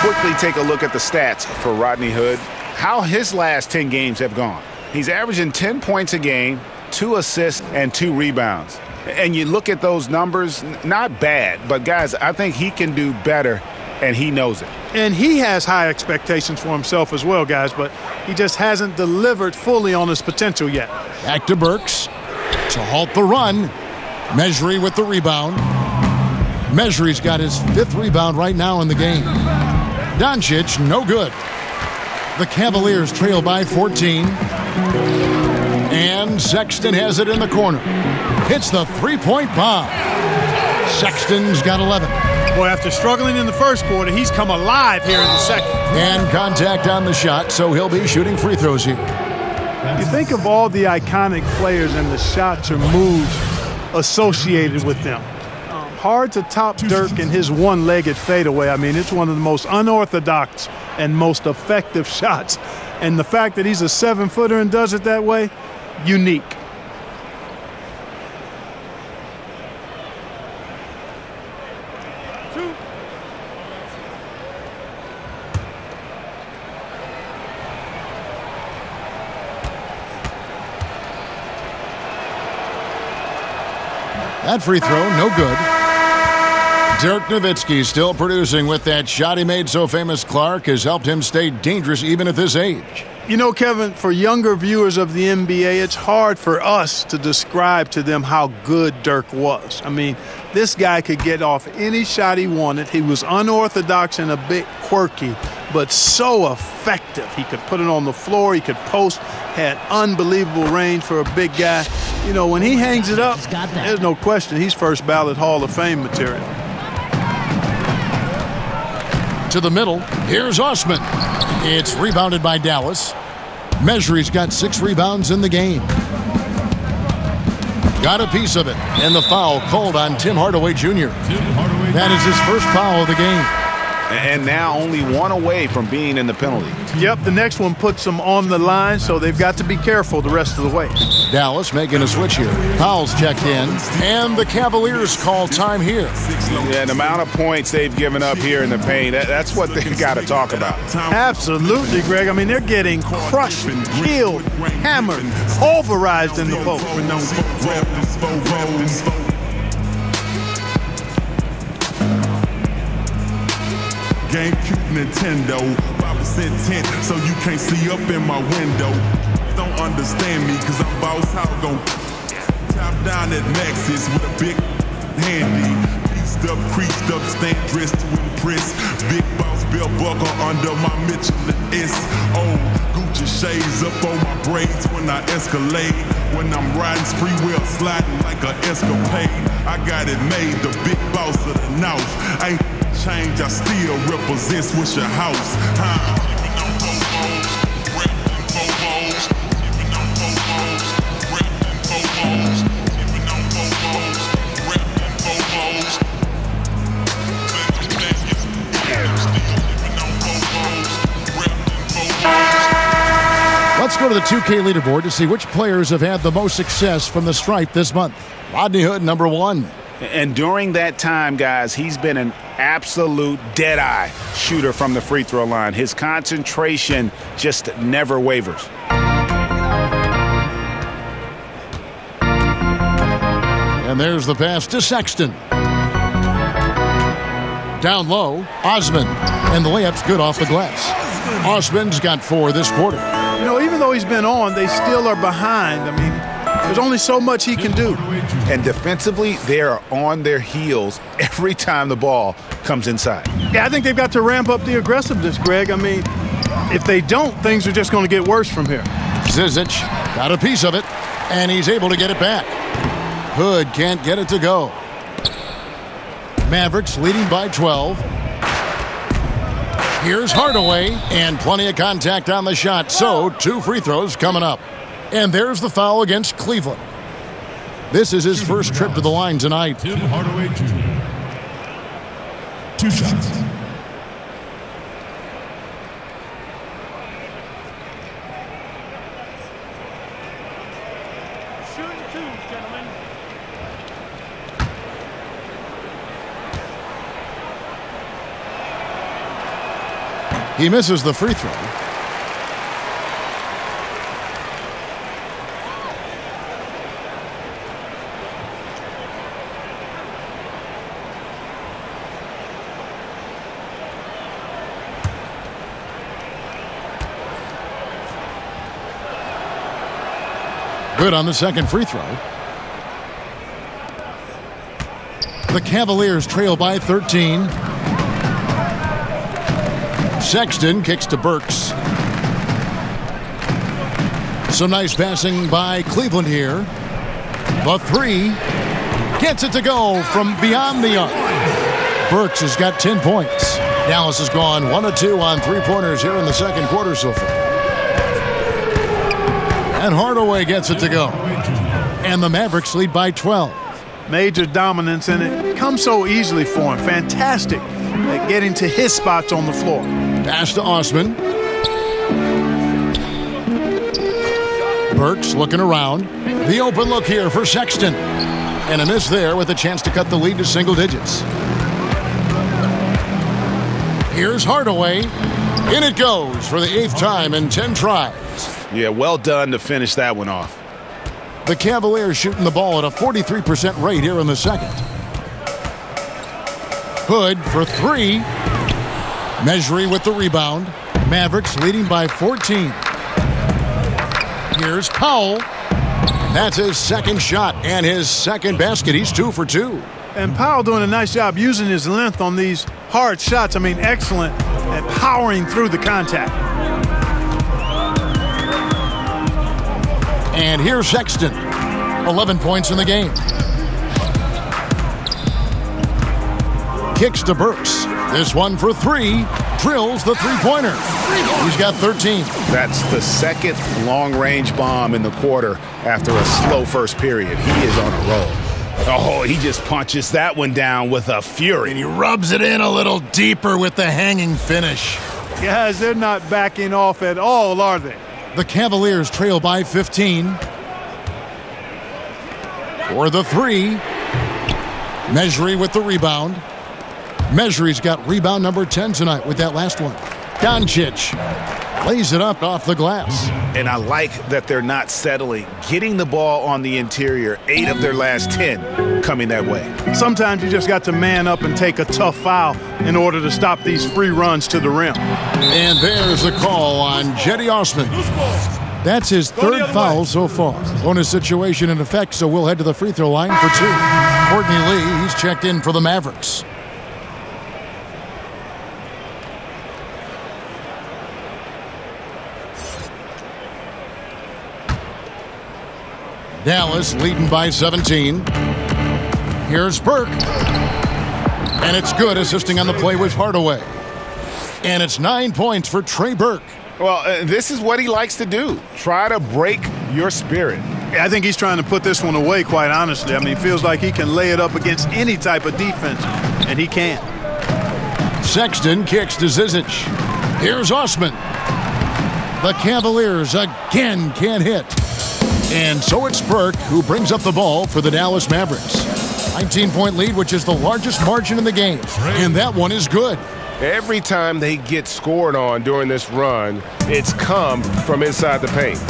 Quickly take a look at the stats for Rodney Hood, how his last 10 games have gone. He's averaging 10 points a game, 2 assists, and 2 rebounds. And you look at those numbers, not bad, but guys, I think he can do better, and he knows it. And he has high expectations for himself as well, guys, but he just hasn't delivered fully on his potential yet. Back to Burks to halt the run. Measury with the rebound. Measury's got his 5th rebound right now in the game. Doncic, no good. The Cavaliers trail by 14. And Sexton has it in the corner. Hits the three-point bomb. Sexton's got 11. Boy, after struggling in the first quarter, he's come alive here in the second. And contact on the shot, so he'll be shooting free throws here. You think of all the iconic players and the shots or moves associated with them. Hard to top Dirk in his one-legged fadeaway. I mean, it's one of the most unorthodox and most effective shots. And the fact that he's a 7-footer and does it that way, unique. That free throw, no good. Dirk Nowitzki still producing with that shot he made so famous. Clark has helped him stay dangerous even at this age. You know, Kevin, for younger viewers of the NBA, it's hard for us to describe to them how good Dirk was. I mean, this guy could get off any shot he wanted. He was unorthodox and a bit quirky, but so effective. He could put it on the floor. He could post, had unbelievable range for a big guy. You know, when he hangs it up, there's no question he's first ballot Hall of Fame material. To the middle, here's Osman. It's rebounded by Dallas. Measury's got 6 rebounds in the game. Got a piece of it, and the foul called on Tim Hardaway Jr. That is his first foul of the game. And now only 1 away from being in the penalty. Yep, the next one puts them on the line, so they've got to be careful the rest of the way. Dallas making a switch here. Powell's checked in, and the Cavaliers call time here. Yeah, the amount of points they've given up here in the paint, that's what they've got to talk about. Absolutely, Greg. I mean, they're getting crushed, killed, hammered, pulverized in the post. GameCube, Nintendo, 5% tint, so you can't see up in my window. Don't understand me, cause I'm boss how gon' top down at Maxis with a big handy. Pieced up, creased up, stand dressed to impress. Big boss belt buckle under my Michelin S. Oh, Gucci shades up on my braids when I escalade. When I'm riding spree wheel sliding like an escapade. I got it made, the big boss of the North. Ain't change, I still represent Swisher House. Let's go to the 2K leaderboard to see which players have had the most success from the stripe this month. Rodney Hood, number 1. And during that time, guys, he's been an absolute dead-eye shooter from the free throw line. His concentration just never wavers. And there's the pass to Sexton. Down low, Osman. And the layup's good off the glass. Osman's got 4 this quarter. You know, even though he's been on, they still are behind. I mean, there's only so much he can do. And defensively, they are on their heels every time the ball comes inside. Yeah, I think they've got to ramp up the aggressiveness, Greg. I mean, if they don't, things are just going to get worse from here. Zizic got a piece of it, and he's able to get it back. Hood can't get it to go. Mavericks leading by 12. Here's Hardaway, and plenty of contact on the shot, so 2 free throws coming up. And there's the foul against Cleveland. This is his first trip to the line tonight. Tim Hardaway Jr. 2 shots. Shooting 2, gentlemen. He misses the free throw. Good on the second free throw. The Cavaliers trail by 13. Sexton kicks to Burks. Some nice passing by Cleveland here. The 3 gets it to go from beyond the arc. Burks has got 10 points. Dallas has gone 1 of 2 on 3-pointers here in the second quarter so far. And Hardaway gets it to go. And the Mavericks lead by 12. Major dominance, and it comes so easily for him. Fantastic at getting to his spots on the floor. Pass to Osman. Burks looking around. The open look here for Sexton. And a miss there with a chance to cut the lead to single digits. Here's Hardaway. In it goes for the 8th time in 10 tries. Yeah, well done to finish that one off. The Cavaliers shooting the ball at a 43% rate here in the second. Hood for 3. Measury with the rebound. Mavericks leading by 14. Here's Powell. That's his second shot and his second basket. He's 2 for 2. And Powell doing a nice job using his length on these hard shots. I mean, excellent at powering through the contact. And here's Sexton. 11 points in the game. Kicks to Burks. This one for 3. Drills the 3-pointer. He's got 13. That's the second long-range bomb in the quarter after a slow first period. He is on a roll. Oh, he just punches that one down with a fury. And he rubs it in a little deeper with the hanging finish. Guys, they're not backing off at all, are they? The Cavaliers trail by 15. For the three. Mejri with the rebound. Mejri's got rebound number 10 tonight with that last one. Doncic lays it up off the glass. And I like that they're not settling. Getting the ball on the interior, 8 of their last 10 coming that way. Sometimes you just got to man up and take a tough foul in order to stop these free runs to the rim. And there's the call on Cedi Osman. That's his third foul so far. Bonus situation in effect, so we'll head to the free throw line for 2. Courtney Lee, he's checked in for the Mavericks. Dallas leading by 17. Here's Burke. And it's good, assisting on the play with Hardaway. And it's 9 points for Trey Burke. Well, this is what he likes to do. Try to break your spirit. I think he's trying to put this one away, quite honestly. I mean, he feels like he can lay it up against any type of defense, and he can. Sexton kicks to Zizic. Here's Osman. The Cavaliers again can't hit. And so it's Burke who brings up the ball for the Dallas Mavericks. 19-point lead, which is the largest margin in the game. And that one is good. Every time they get scored on during this run, it's come from inside the paint.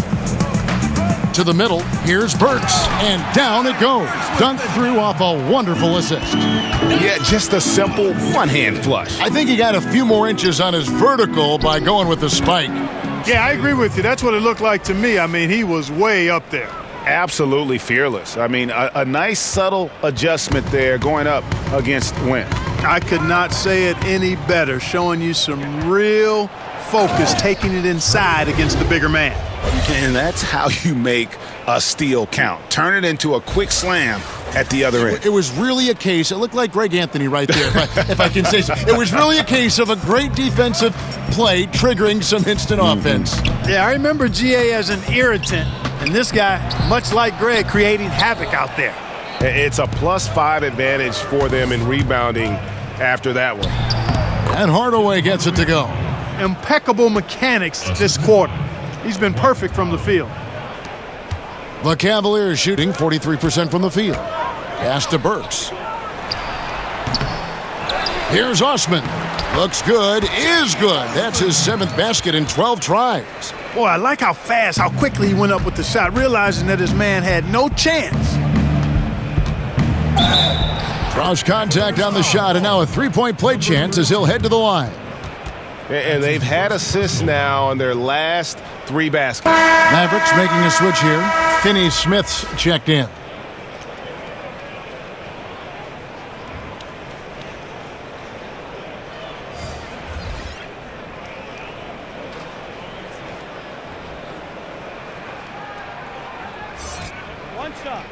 To the middle, here's Burks, and down it goes. Dunked through off a wonderful assist. Yeah, just a simple one-hand flush. I think he got a few more inches on his vertical by going with the spike. Yeah, I agree with you. That's what it looked like to me. I mean, he was way up there. Absolutely fearless. I mean, a nice subtle adjustment there going up against Wynn. I could not say it any better, showing you some real focus, taking it inside against the bigger man. And that's how you make a steal count. Turn it into a quick slam at the other end. It was really a case, it looked like Greg Anthony right there, if I can say so. It was really a case of a great defensive play triggering some instant offense. Yeah, I remember GA as an irritant, and this guy, much like Greg, creating havoc out there. It's a +5 advantage for them in rebounding after that one. And Hardaway gets it to go. Impeccable mechanics this quarter. He's been perfect from the field. The Cavaliers shooting 43% from the field. Pass to Burks. Here's Osman. Looks good, is good. That's his 7th basket in 12 tries. Boy, I like how fast, how quickly he went up with the shot, realizing that his man had no chance. Draws contact on the shot, and now a 3-point play chance as he'll head to the line. And they've had assists now on their last 3 baskets. Mavericks making a switch here. Finney Smith's checked in. One shot.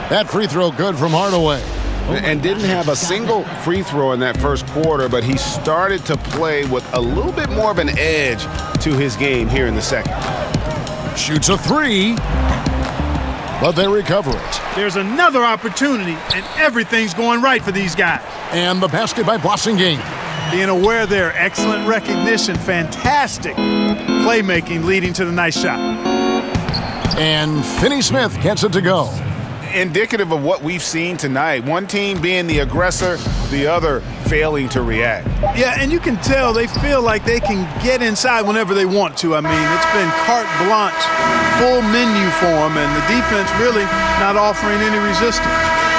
That free throw good from Hardaway. And didn't have a single free throw in that first quarter, but he started to play with a little bit more of an edge to his game here in the second. Shoots a 3, but they recover it. There's another opportunity, and everything's going right for these guys. And the basket by Bossingame. Being aware there, excellent recognition, fantastic playmaking leading to the nice shot. And Finney Smith gets it to go. Indicative of what we've seen tonight. One team being the aggressor, the other failing to react. Yeah, and you can tell they feel like they can get inside whenever they want to. I mean, it's been carte blanche, full menu for them, and the defense really not offering any resistance.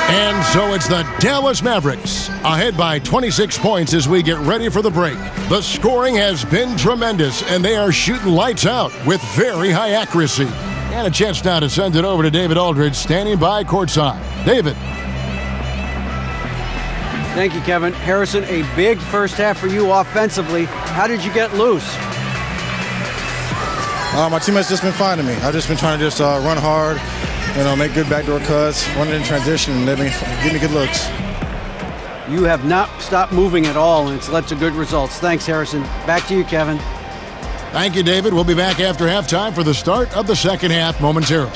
And so it's the Dallas Mavericks, ahead by 26 points as we get ready for the break. The scoring has been tremendous, and they are shooting lights out with very high accuracy. And a chance now to send it over to David Aldridge, standing by courtside. David. Thank you, Kevin. Harrison, a big first half for you offensively. How did you get loose? My teammates just been finding me. I've just been trying to run hard, make good backdoor cuts, run it in transition, and give me good looks. You have not stopped moving at all, and it's led to good results. Thanks, Harrison. Back to you, Kevin. Thank you, David. We'll be back after halftime for the start of the second half momentarily.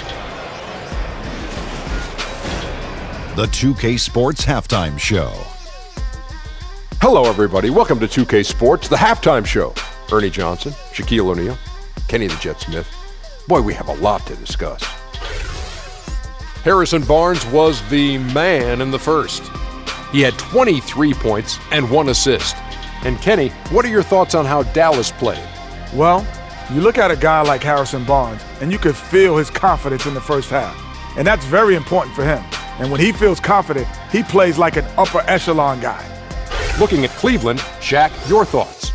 The 2K Sports Halftime Show. Hello, everybody. Welcome to 2K Sports, the halftime show. Ernie Johnson, Shaquille O'Neal, Kenny the Jet Smith. Boy, we have a lot to discuss. Harrison Barnes was the man in the first. He had 23 points and 1 assist. And Kenny, what are your thoughts on how Dallas played? Well, you look at a guy like Harrison Barnes, and you could feel his confidence in the first half. And that's very important for him. And when he feels confident, he plays like an upper echelon guy. Looking at Cleveland, Shaq, your thoughts?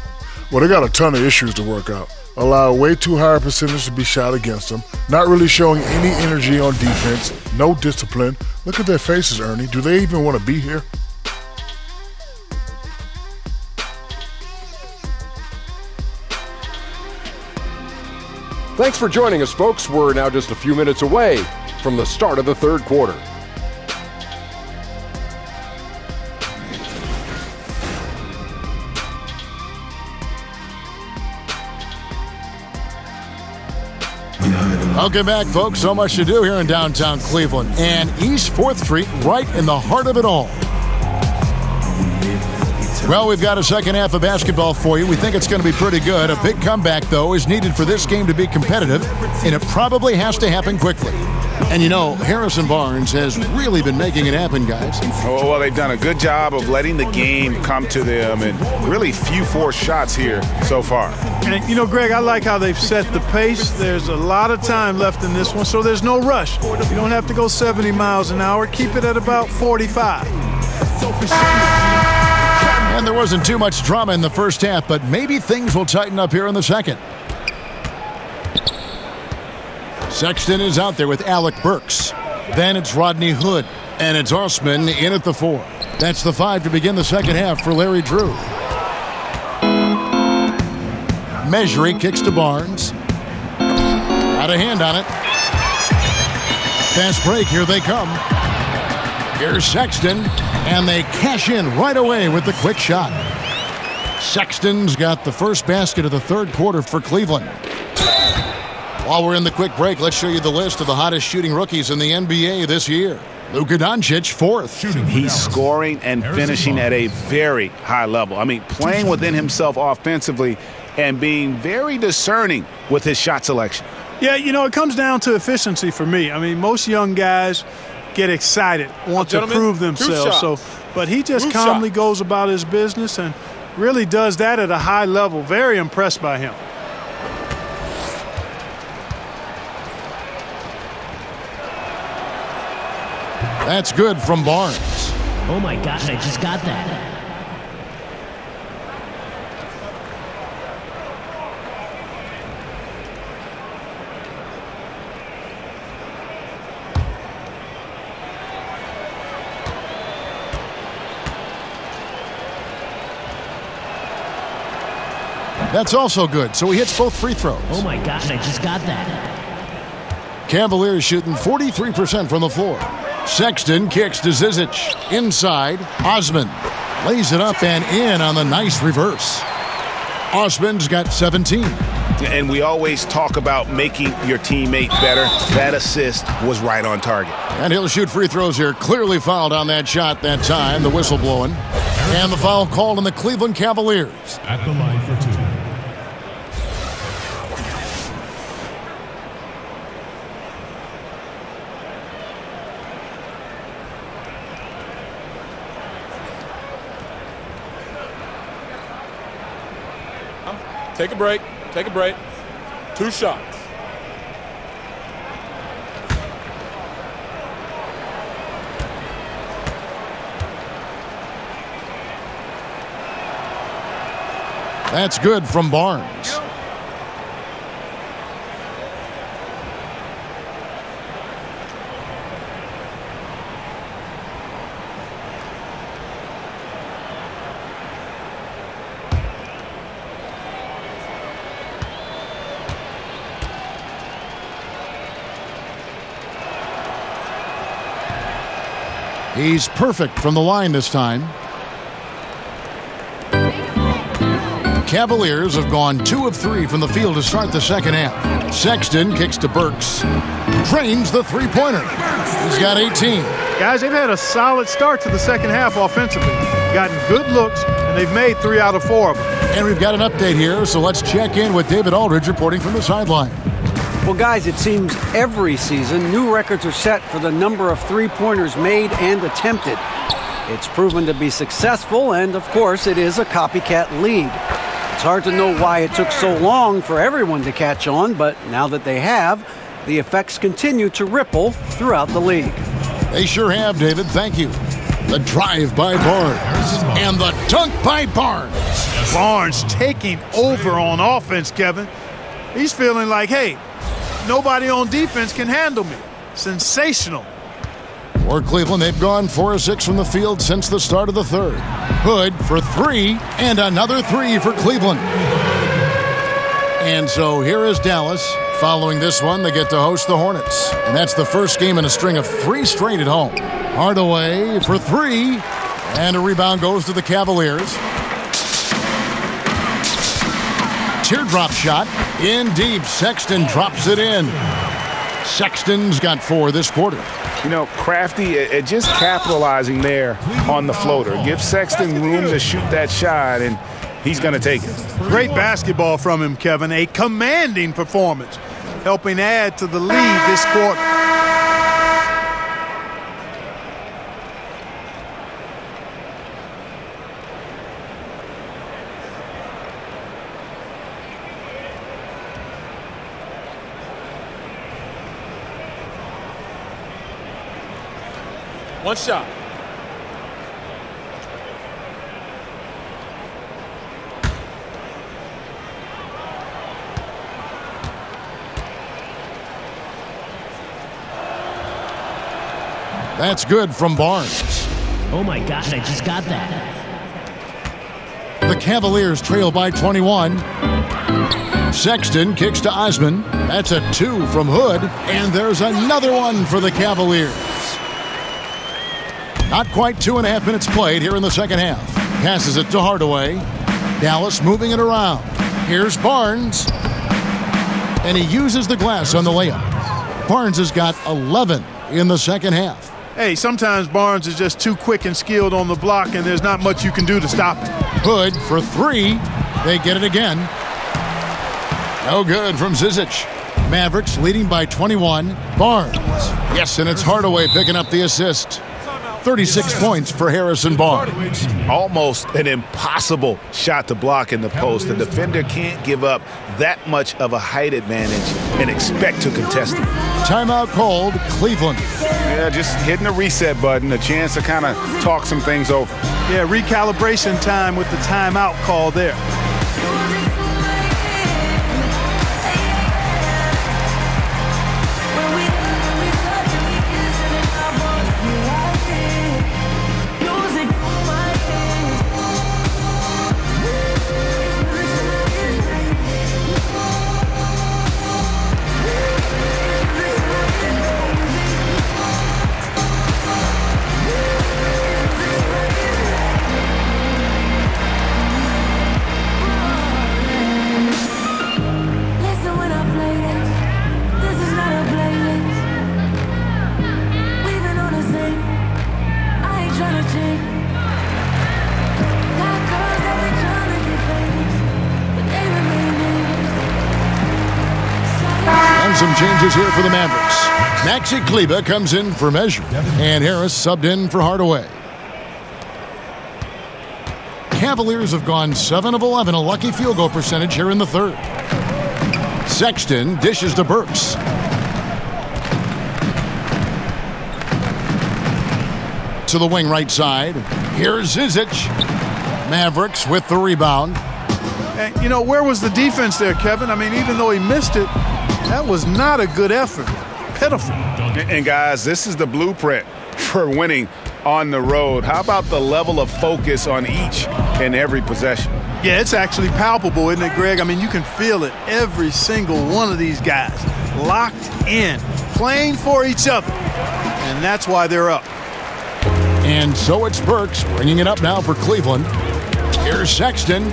Well, they got a ton of issues to work out. Allow way too high a percentage to be shot against them. Not really showing any energy on defense. No discipline. Look at their faces, Ernie. Do they even want to be here? Thanks for joining us, folks. We're now just a few minutes away from the start of the third quarter. Welcome back, folks. So much to do here in downtown Cleveland. And East 4th Street right in the heart of it all. Well, we've got a second half of basketball for you. We think it's going to be pretty good. A big comeback, though, is needed for this game to be competitive, and it probably has to happen quickly. And, you know, Harrison Barnes has really been making it happen, guys. Oh, well, they've done a good job of letting the game come to them, and really few forced shots here so far. And, you know, Greg, I like how they've set the pace. There's a lot of time left in this one, so there's no rush. You don't have to go 70 miles an hour. Keep it at about 45. And there wasn't too much drama in the first half, but maybe things will tighten up here in the second. Sexton is out there with Alec Burks. Then it's Rodney Hood. And it's Osman in at the 4. That's the 5 to begin the second half for Larry Drew. Measuring kicks to Barnes. Out of hand on it. Fast break, here they come. Here's Sexton, and they cash in right away with the quick shot. Sexton's got the first basket of the third quarter for Cleveland. While we're in the quick break, let's show you the list of the hottest shooting rookies in the NBA this year. Luka Doncic, 4th. He's scoring and finishing at a very high level. I mean, playing within himself offensively and being very discerning with his shot selection. Yeah, you know, it comes down to efficiency for me. I mean, most young guys get excited, want to prove themselves. But he just calmly goes about his business and really does that at a high level. Very impressed by him. That's good from Barnes. Oh my gosh, I just got that. That's also good, so he hits both free throws. Oh my gosh, I just got that. Cavaliers shooting 43% from the floor. Sexton kicks to Zizic. Inside, Osman lays it up and in on the nice reverse. Osman's got 17. And we always talk about making your teammate better. That assist was right on target. And he'll shoot free throws here. Clearly fouled on that shot that time. The whistle blowing. And the foul called on the Cleveland Cavaliers. At the line for 2. Take a break. Take a break. 2 shots. That's good from Barnes. He's perfect from the line this time. Cavaliers have gone 2 of 3 from the field to start the second half. Sexton kicks to Burks. Drains the three-pointer. He's got 18. Guys, they've had a solid start to the second half offensively. Gotten good looks and they've made 3 out of 4 of them. And we've got an update here, so let's check in with David Aldridge reporting from the sideline. Well, guys, it seems every season new records are set for the number of three-pointers made and attempted. It's proven to be successful, and of course, it is a copycat league. It's hard to know why it took so long for everyone to catch on, but now that they have, the effects continue to ripple throughout the league. They sure have, David. Thank you. The drive by Barnes and the dunk by Barnes. Barnes taking over on offense, Kevin. He's feeling like, hey, nobody on defense can handle me. Sensational. For Cleveland, they've gone 4 of 6 from the field since the start of the third. Hood for 3, and another 3 for Cleveland. And so here is Dallas. Following this one, they get to host the Hornets. And that's the first game in a string of 3 straight at home. Hardaway for 3, and a rebound goes to the Cavaliers. Teardrop shot in deep. Sexton drops it in. Sexton's got 4 this quarter. You know, crafty at just capitalizing there on the floater. Give Sexton room to shoot that shot, and he's going to take it. Great basketball from him, Kevin. A commanding performance, helping add to the lead this quarter. One shot. That's good from Barnes. Oh my gosh, I just got that. The Cavaliers trail by 21. Sexton kicks to Osman. That's a 2 from Hood. And there's another one for the Cavaliers. Not quite 2.5 minutes played here in the second half. Passes it to Hardaway. Dallas moving it around. Here's Barnes. And he uses the glass on the layup. Barnes has got 11 in the second half. Hey, sometimes Barnes is just too quick and skilled on the block, and there's not much you can do to stop him. Hood for 3. They get it again. No good from Zizic. Mavericks leading by 21. Barnes. Yes, and it's Hardaway picking up the assist. 36 points for Harrison Barnes. Almost an impossible shot to block in the post. The defender can't give up that much of a height advantage and expect to contest it. Timeout called, Cleveland. Yeah, just hitting the reset button, a chance to kind of talk some things over. Yeah, recalibration time with the timeout call there. Some changes here for the Mavericks. Maxi Kleber comes in for measure, and Harris subbed in for Hardaway. Cavaliers have gone 7 of 11, a lucky field goal percentage here in the third. Sexton dishes to Burks. To the wing right side. Here's Zizic. Mavericks with the rebound. And, you know, where was the defense there, Kevin? I mean, even though he missed it, that was not a good effort. Pitiful. And guys, this is the blueprint for winning on the road. How about the level of focus on each and every possession? Yeah, it's actually palpable, isn't it, Greg? I mean, you can feel it. Every single one of these guys locked in, playing for each other. And that's why they're up. And so it's Burks bringing it up now for Cleveland. Here's Sexton.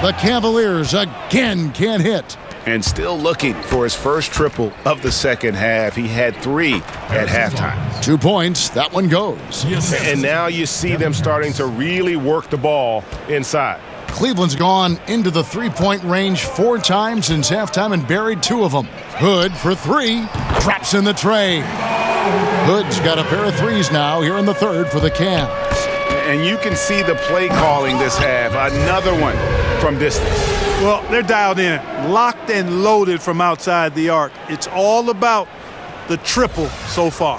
The Cavaliers again can't hit. and still looking for his first triple of the second half. He had 3 at halftime. 2 points. That one goes. And now you see them starting to really work the ball inside. Cleveland's gone into the three-point range 4 times since halftime and buried 2 of them. Hood for 3. Drops in the tray. Hood's got a pair of 3s now here in the third for the Cavs. And you can see the play calling this half. Another one from distance. Well, they're dialed in, locked and loaded from outside the arc. It's all about the triple so far.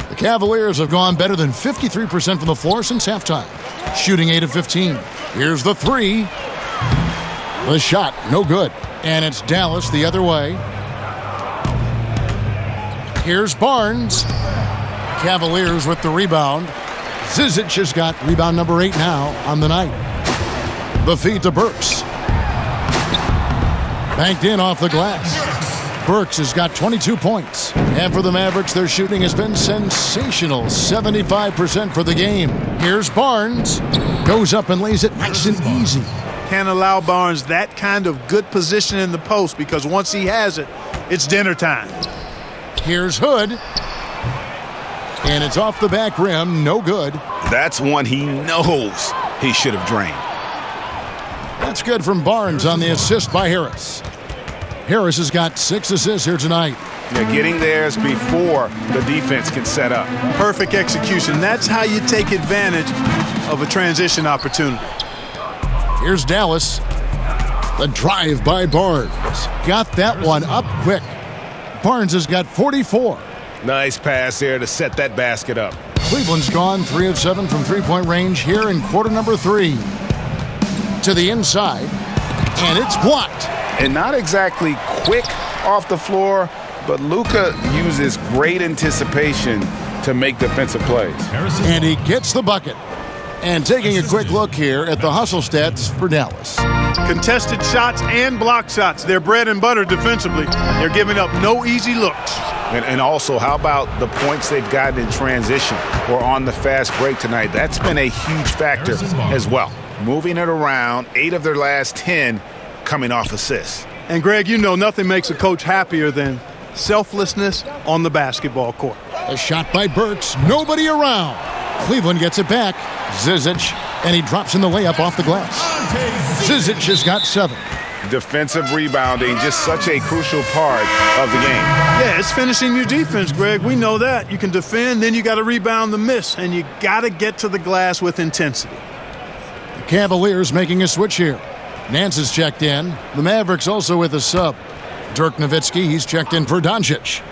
The Cavaliers have gone better than 53% from the floor since halftime, shooting 8 of 15. Here's the 3. The shot, no good. And it's Dallas the other way. Here's Barnes. Cavaliers with the rebound. Zizic has got rebound number 8 now on the night. The feed to Burks. Banked in off the glass. Burks has got 22 points. And for the Mavericks, their shooting has been sensational. 75% for the game. Here's Barnes. Goes up and lays it nice and easy. Can't allow Barnes that kind of good position in the post because once he has it, it's dinner time. Here's Hood. And it's off the back rim, no good. That's one he knows he should have drained. That's good from Barnes on the assist by Harris. Harris has got 6 assists here tonight. Yeah, getting theirs before the defense can set up. Perfect execution. That's how you take advantage of a transition opportunity. Here's Dallas. The drive by Barnes. Got that one up quick. Barnes has got 44. Nice pass there to set that basket up. Cleveland's gone 3 of 7 from three-point range here in quarter number 3. To the inside, and it's blocked. And not exactly quick off the floor, but Luka uses great anticipation to make defensive plays. And he gets the bucket. And taking a quick look here at the hustle stats for Dallas. Contested shots and block shots. They're bread and butter defensively. They're giving up no easy looks. And also, how about the points they've gotten in transition or on the fast break tonight? That's been a huge factor as well. Moving it around, 8 of their last 10 coming off assists. And, Greg, you know nothing makes a coach happier than selflessness on the basketball court. A shot by Burks. Nobody around. Cleveland gets it back. Zizic, and he drops in the layup off the glass. Zizic has got 7. Defensive rebounding, just such a crucial part of the game. Yeah, it's finishing your defense, Greg. We know that. You can defend, then you got to rebound the miss, and you got to get to the glass with intensity. The Cavaliers making a switch here. Nance is checked in. The Mavericks also with a sub. Dirk Nowitzki, he's checked in for Doncic.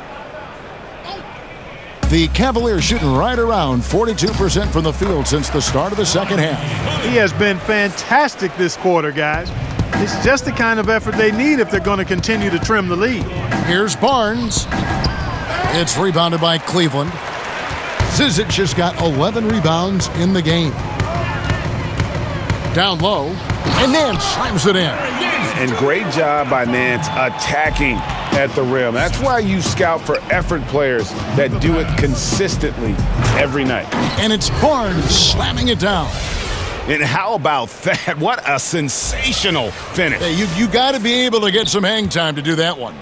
The Cavaliers shooting right around 42% from the field since the start of the second half. He has been fantastic this quarter, guys. It's just the kind of effort they need if they're going to continue to trim the lead. Here's Barnes. It's rebounded by Cleveland. Zizic has got 11 rebounds in the game. Down low, and Nance slams it in. And great job by Nance attacking at the rim. That's why you scout for effort players that do it consistently every night. And it's Barnes slamming it down. And how about that? What a sensational finish. Hey, you got to be able to get some hang time to do that one.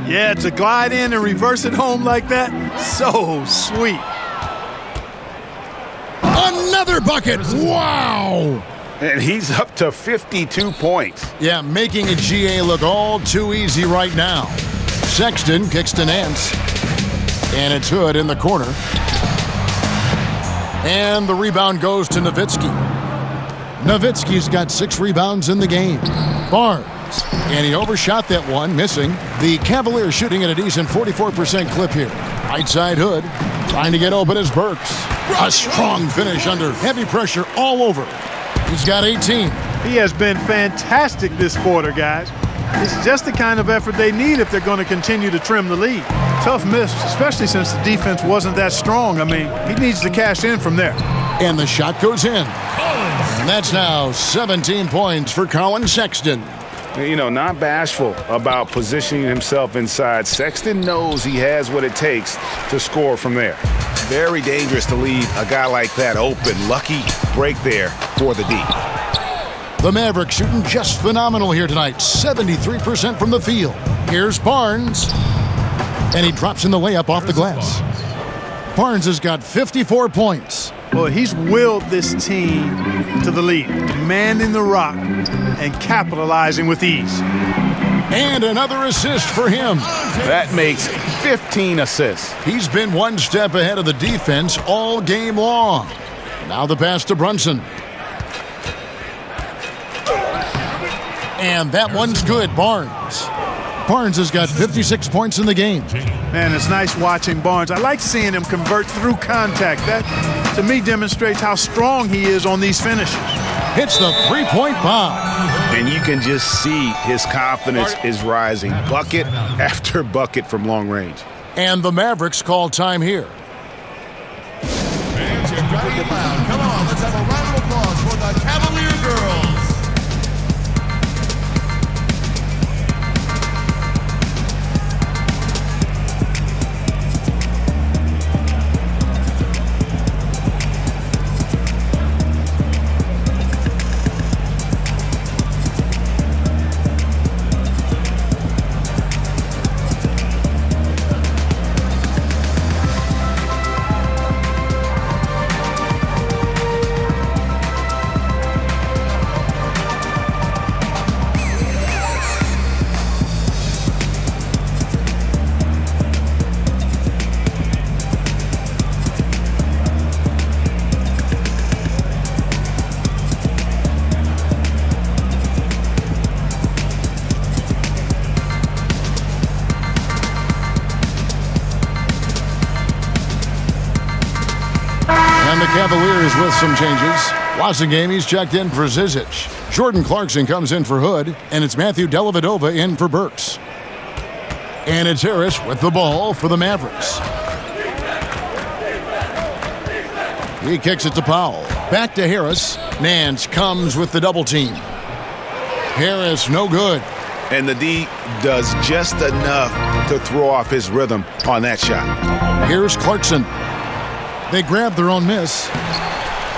Yeah, to glide in and reverse it home like that, so sweet. Another bucket. Wow. And he's up to 52 points. Yeah, making a GA look all too easy right now. Sexton kicks to Nance. And it's Hood in the corner. And the rebound goes to Nowitzki. Nowitzki's got 6 rebounds in the game. Barnes. And he overshot that one, missing. The Cavaliers shooting at a decent 44% clip here. Right side Hood. Trying to get open as Burks. A strong finish under heavy pressure all over. He's got 18. He has been fantastic this quarter, guys. It's just the kind of effort they need if they're going to continue to trim the lead. Tough miss, especially since the defense wasn't that strong. I mean, he needs to cash in from there. And the shot goes in. And that's now 17 points for Collin Sexton. You know, not bashful about positioning himself inside. Sexton knows he has what it takes to score from there. Very dangerous to leave a guy like that open. Lucky break there for the D. The Mavericks shooting just phenomenal here tonight. 73% from the field. Here's Barnes. And he drops in the layup off the glass. Barnes has got 54 points. Well, he's willed this team to the lead, commanding the rock and capitalizing with ease. And another assist for him. That makes 15 assists. He's been one step ahead of the defense all game long. Now the pass to Brunson. And that one's good, Barnes. Barnes has got 56 points in the game. Man, it's nice watching Barnes. I like seeing him convert through contact. That, to me, demonstrates how strong he is on these finishes. Hits the three-point bomb. And you can just see his confidence is rising. Bucket after bucket from long range. And the Mavericks call time here. Fans, you gotta get loud. Come on, let's have a round of applause for the Cavalier girls. Cavaliers with some changes. Wassinghami's checked in for Zizic. Jordan Clarkson comes in for Hood, and it's Matthew Dellavedova in for Burks. And it's Harris with the ball for the Mavericks. He kicks it to Powell. Back to Harris. Nance comes with the double team. Harris, no good. And the D does just enough to throw off his rhythm on that shot. Here's Clarkson. They grab their own miss.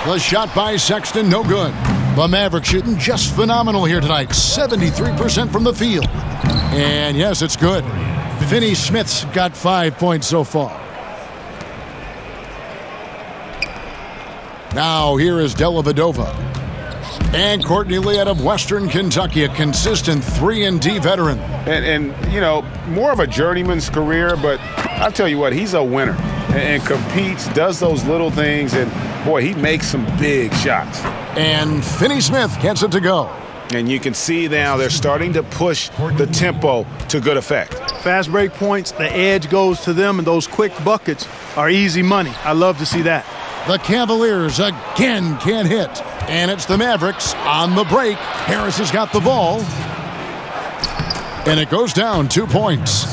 The shot by Sexton, no good. The Mavericks shooting just phenomenal here tonight. 73% from the field. And yes, it's good. Finney Smith's got 5 points so far. Now here is Dellavedova. And Courtney Lee out of Western Kentucky, a consistent 3-and-D veteran. And you know, more of a journeyman's career, but I'll tell you what, he's a winner. And competes, does those little things, and boy, he makes some big shots. And Finney Smith gets it to go. And you can see now they're starting to push the tempo to good effect. Fast break points, the edge goes to them, and those quick buckets are easy money. I love to see that. The Cavaliers again can't hit. And it's the Mavericks on the break. Harris has got the ball. And it goes down 2 points.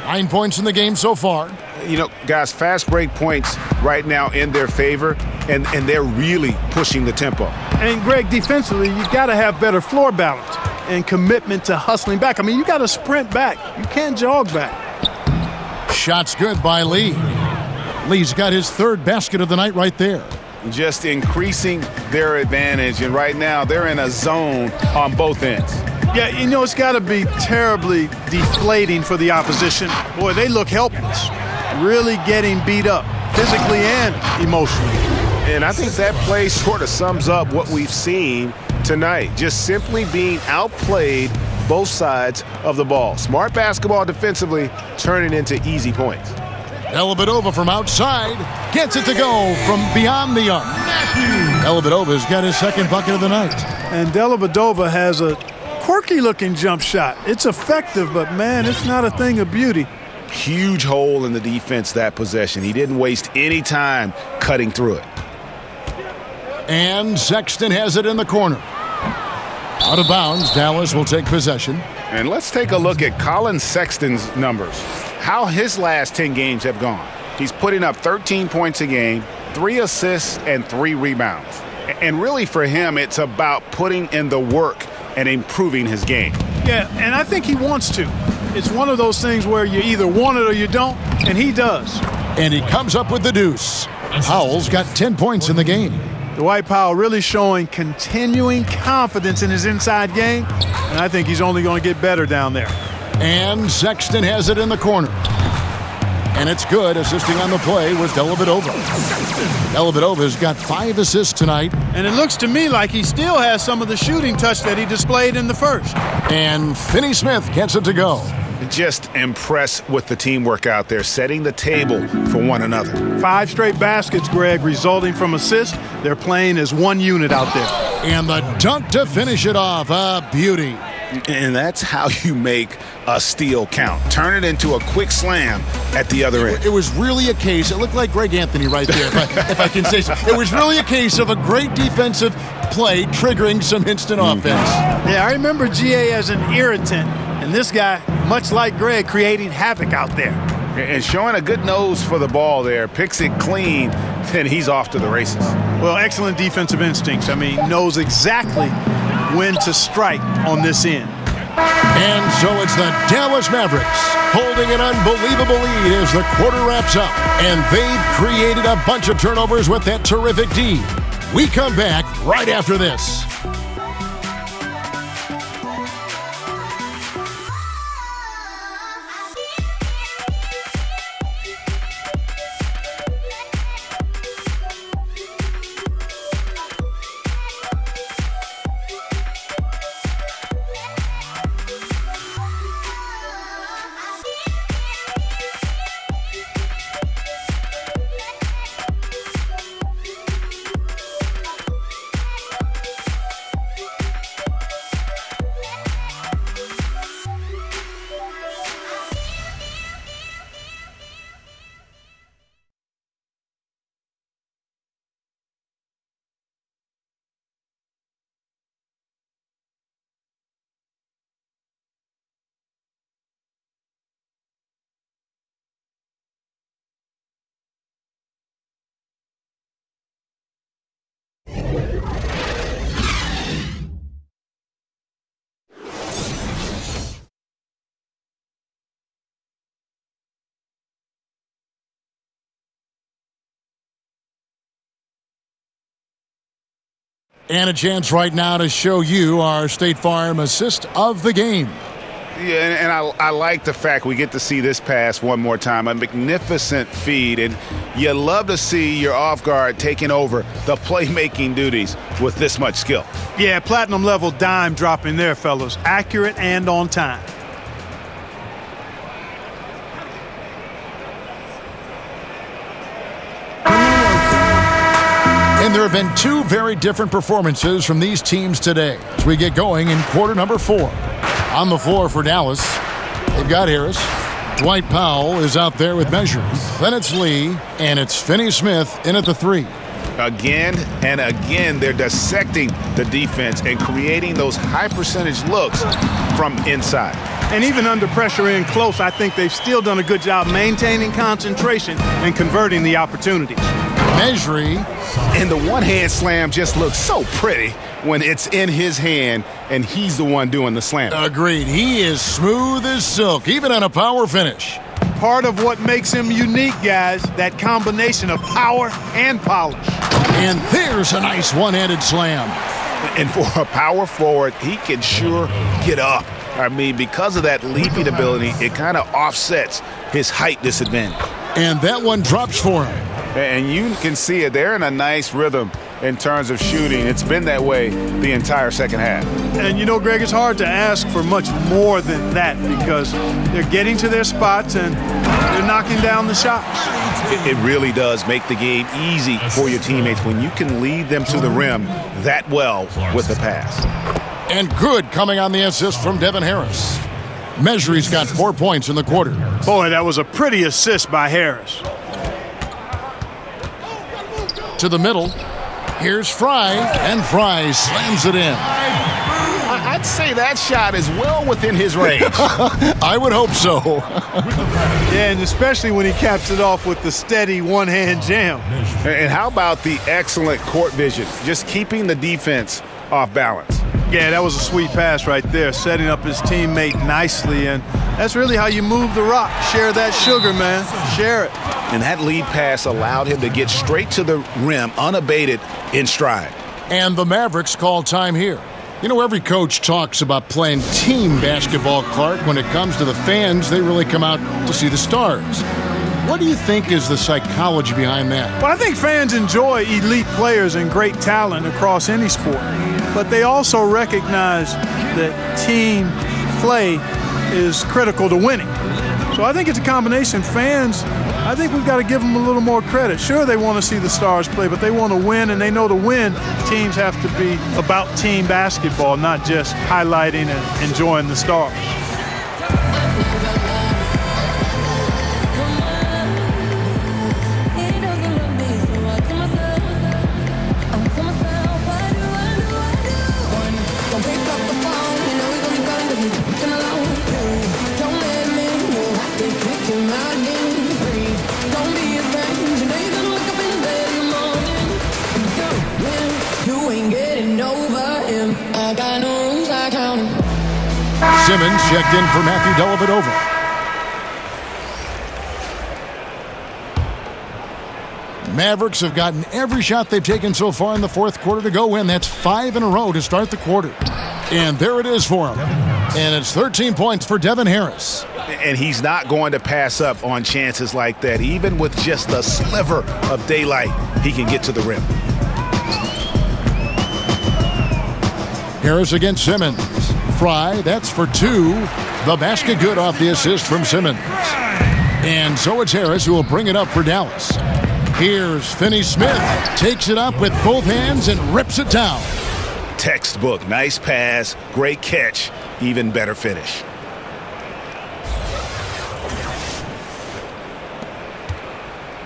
9 points in the game so far. You know, guys, fast break points right now in their favor, and they're really pushing the tempo. And, Greg, defensively, you got to have better floor balance and commitment to hustling back. I mean, you got to sprint back. You can't jog back. Shot's good by Lee. Lee's got his third basket of the night right there. Just increasing their advantage, and right now they're in a zone on both ends. Yeah, you know, it's got to be terribly deflating for the opposition. Boy, they look helpless. Really getting beat up, physically and emotionally. And I think that play sort of sums up what we've seen tonight. Just simply being outplayed both sides of the ball. Smart basketball defensively turning into easy points. Dellavedova from outside gets it to go from beyond the arc. Dellavedova's got his second bucket of the night. And Dellavedova has a quirky-looking jump shot. It's effective, but, man, it's not a thing of beauty. Huge hole in the defense that possession. He didn't waste any time cutting through it. And Sexton has it in the corner. Out of bounds, Dallas will take possession. And let's take a look at Collin Sexton's numbers. How his last 10 games have gone. He's putting up 13 points a game, 3 assists, and 3 rebounds. And really for him, it's about putting in the work and improving his game. Yeah, and I think he wants to. It's one of those things where you either want it or you don't, and he does. And he comes up with the deuce. Howell's got 10 points in the game. Dwight Powell really showing continuing confidence in his inside game, and I think he's only going to get better down there. And Sexton has it in the corner. And it's good. Assisting on the play was Dellavedova. Dellavedova's got 5 assists tonight. And it looks to me like he still has some of the shooting touch that he displayed in the first. And Finney Smith gets it to go. Just impressed with the teamwork out there, setting the table for one another. 5 straight baskets, Greg, resulting from assists. They're playing as one unit out there. And the dunk to finish it off. A beauty. And that's how you make a steal count. Turn it into a quick slam at the other end. It was really a case. It looked like Greg Anthony right there, if I can say so. It was really a case of a great defensive play triggering some instant offense. Yeah, I remember GA as an irritant. And this guy, much like Greg, creating havoc out there. And showing a good nose for the ball there. Picks it clean, then he's off to the races. Well, excellent defensive instincts. I mean, knows exactly when to strike on this end. And so it's the Dallas Mavericks holding an unbelievable lead as the quarter wraps up. And they've created a bunch of turnovers with that terrific D. We come back right after this. And a chance right now to show you our State Farm assist of the game. Yeah, and I like the fact we get to see this pass one more time. A magnificent feed, and you love to see your off guard taking over the playmaking duties with this much skill. Yeah, platinum level dime dropping there, fellas. Accurate and on time. And there have been 2 very different performances from these teams today as we get going in quarter number 4. On the floor for Dallas, they've got Harris. Dwight Powell is out there with measures. Then it's Lee, and it's Finney Smith in at the 3. Again and again, they're dissecting the defense and creating those high-percentage looks from inside. And even under pressure in close, I think they've still done a good job maintaining concentration and converting the opportunities. Measuring. And the one-hand slam just looks so pretty when it's in his hand and he's the one doing the slam. Agreed. He is smooth as silk, even on a power finish. Part of what makes him unique, guys, that combination of power and polish. And there's a nice one-handed slam. And for a power forward, he can sure get up. I mean, because of that leaping ability, it kind of offsets his height disadvantage. And that one drops for him. And you can see it. They're in a nice rhythm in terms of shooting. It's been that way the entire second half. And, you know, Greg, it's hard to ask for much more than that because they're getting to their spots and they're knocking down the shots. It really does make the game easy for your teammates when you can lead them to the rim that well with the pass. And good coming on the assist from Devin Harris. Measury's got 4 points in the quarter. Boy, that was a pretty assist by Harris. To the middle. Here's Fry, and Fry slams it in. I'd say that shot is well within his range. I would hope so. Yeah, and especially when he caps it off with the steady one-hand jam. And how about the excellent court vision, just keeping the defense off balance? Yeah, that was a sweet pass right there, setting up his teammate nicely, and that's really how you move the rock. Share that sugar, man. Share it. And that lead pass allowed him to get straight to the rim, unabated, in stride. And the Mavericks call time here. You know, every coach talks about playing team basketball, Clark. When it comes to the fans, they really come out to see the stars. What do you think is the psychology behind that? Well, I think fans enjoy elite players and great talent across any sport. But they also recognize that team play is critical to winning. So I think it's a combination. Fans, I think we've got to give them a little more credit. Sure, they want to see the stars play, but they want to win, and they know to win, teams have to be about team basketball, not just highlighting and enjoying the stars. Simmons checked in for Matthew Dellavedova. Mavericks have gotten every shot they've taken so far in the fourth quarter to go win. That's 5 in a row to start the quarter. And there it is for him. And it's 13 points for Devin Harris. And he's not going to pass up on chances like that. Even with just a sliver of daylight, he can get to the rim. Harris against Simmons. Fry, that's for 2. The basket good off the assist from Simmons. And so it's Harris who will bring it up for Dallas. Here's Finney-Smith. Takes it up with both hands and rips it down. Textbook. Nice pass. Great catch. Even better finish.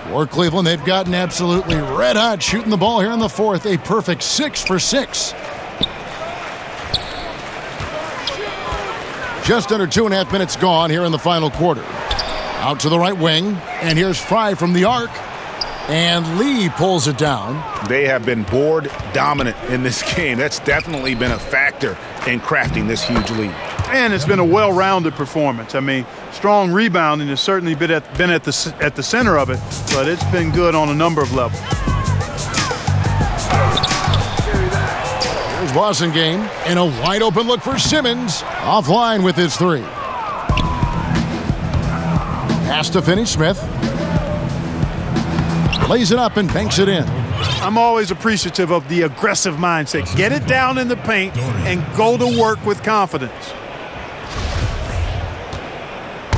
For Cleveland, they've gotten absolutely red hot shooting the ball here in the fourth. A perfect 6 for 6. Just under 2.5 minutes gone here in the final quarter. Out to the right wing, and here's Fry from the arc. And Lee pulls it down. They have been board dominant in this game. That's definitely been a factor in crafting this huge lead. And it's been a well-rounded performance. I mean, strong rebounding has certainly been at the center of it, but it's been good on a number of levels. Here's Wasengame, and a wide-open look for Simmons. Offline with his 3. Pass to Finney-Smith. Lays it up and banks it in. I'm always appreciative of the aggressive mindset. Get it down in the paint and go to work with confidence.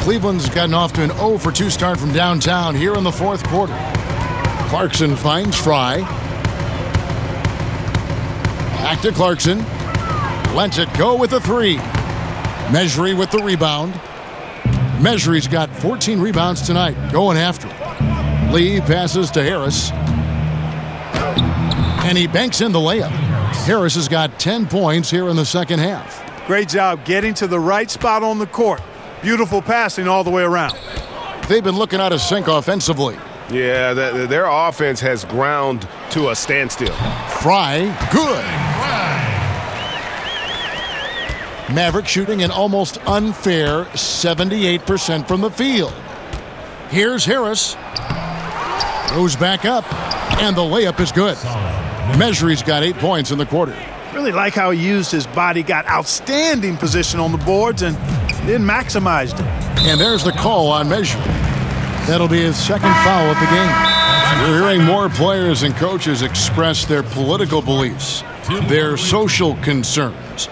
Cleveland's gotten off to an 0 for 2 start from downtown here in the fourth quarter. Clarkson finds Fry. Back to Clarkson. Lets it go with a 3. Mejri with the rebound. Mejri's got 14 rebounds tonight, going after it. Lee passes to Harris. And he banks in the layup. Harris has got 10 points here in the second half. Great job getting to the right spot on the court. Beautiful passing all the way around. They've been looking out of sync offensively. Yeah, their offense has ground to a standstill. Fry, good. Maverick shooting an almost unfair 78% from the field. Here's Harris. Goes back up, and the layup is good. Mejri's got 8 points in the quarter. Really like how he used his body, got outstanding position on the boards, and then maximized it. And there's the call on Mejri. That'll be his second foul at the game. We're hearing more players and coaches express their political beliefs, their social concerns,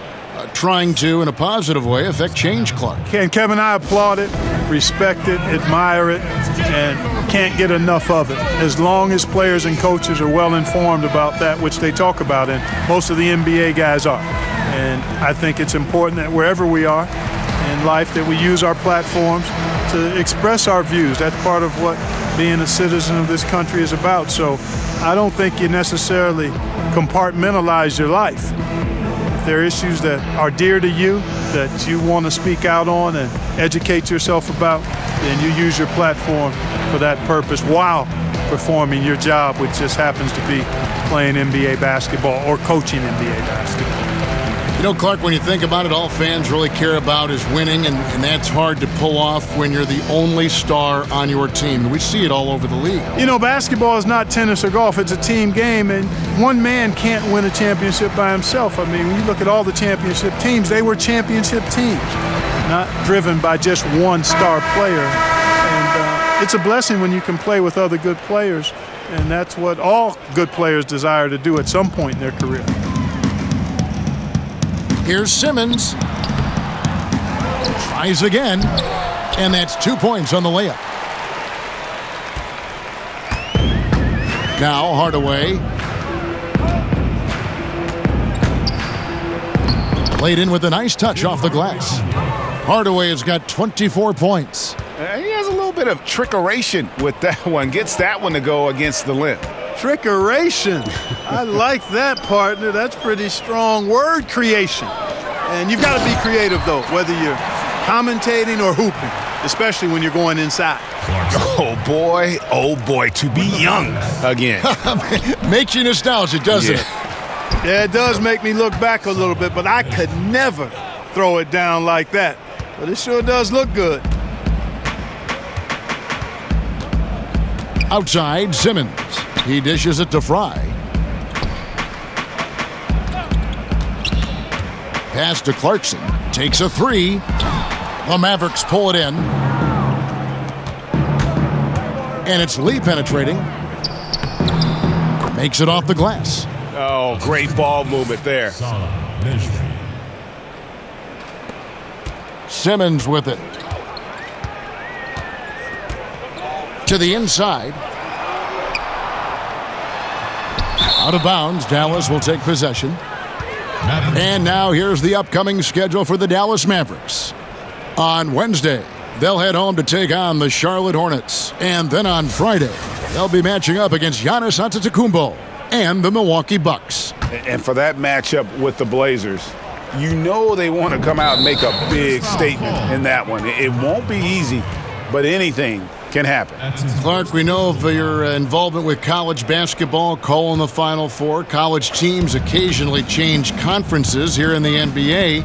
trying to, in a positive way, affect change, Clark. And Kevin, I applaud it, respect it, admire it, and can't get enough of it. As long as players and coaches are well informed about that which they talk about, and most of the NBA guys are. And I think it's important that wherever we are in life that we use our platforms to express our views. That's part of what being a citizen of this country is about. So I don't think you necessarily compartmentalize your life. If there are issues that are dear to you, that you want to speak out on and educate yourself about, then you use your platform for that purpose while performing your job, which just happens to be playing NBA basketball or coaching NBA basketball. You know, Clark, when you think about it, all fans really care about is winning, and that's hard to pull off when you're the only star on your team. We see it all over the league. You know, basketball is not tennis or golf. It's a team game, and one man can't win a championship by himself. I mean, when you look at all the championship teams, they were championship teams, not driven by just one star player. And it's a blessing when you can play with other good players, and that's what all good players desire to do at some point in their career. Here's Simmons. Tries again, and that's 2 points on the layup. Now Hardaway. Played in with a nice touch off the glass. Hardaway has got 24 points. He has a little bit of trickeration with that one. Gets that one to go against the limb. Trickeration. I like that, partner. That's pretty strong word creation. And you've got to be creative, though, whether you're commentating or hooping, especially when you're going inside. Oh, boy, to be young again. Makes you nostalgic, doesn't it? Yeah, it does make me look back a little bit, but I could never throw it down like that. But it sure does look good. Outside, Simmons. He dishes it to Fry. Pass to Clarkson. Takes a three. The Mavericks pull it in. And it's Lee penetrating. Makes it off the glass. Oh, great ball movement there. Simmons with it. To the inside. Out of bounds. Dallas will take possession. And now here's the upcoming schedule for the Dallas Mavericks. On Wednesday, they'll head home to take on the Charlotte Hornets. And then on Friday, they'll be matching up against Giannis Antetokounmpo and the Milwaukee Bucks. And for that matchup with the Blazers, you know they want to come out and make a big statement in that one. It won't be easy, but anything can happen. Clark, we know of your involvement with college basketball, calling the Final Four. College teams occasionally change conferences here in the NBA.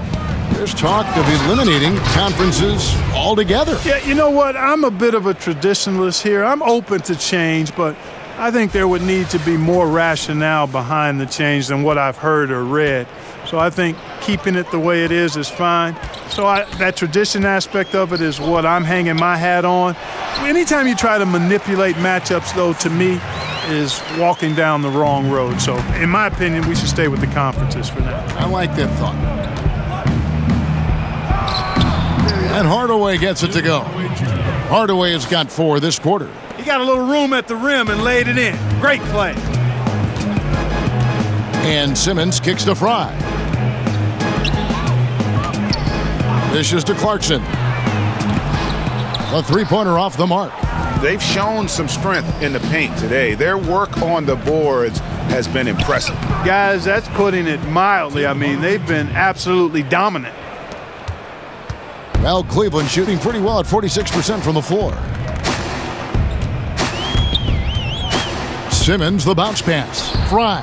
There's talk of eliminating conferences altogether. Yeah, you know what? I'm a bit of a traditionalist here. I'm open to change, but I think there would need to be more rationale behind the change than what I've heard or read. So I think keeping it the way it is fine. So that tradition aspect of it is what I'm hanging my hat on. Anytime you try to manipulate matchups, though, to me, is walking down the wrong road. So, in my opinion, we should stay with the conferences for now. I like that thought. And Hardaway gets it to go. Hardaway has got 4 this quarter. He got a little room at the rim and laid it in. Great play. And Simmons kicks to Fry. Dishes to Clarkson. A three-pointer off the mark. They've shown some strength in the paint today. Their work on the boards has been impressive. Guys, that's putting it mildly. I mean, they've been absolutely dominant. Well, Cleveland shooting pretty well at 46% from the floor. Simmons, the bounce pass. Fry.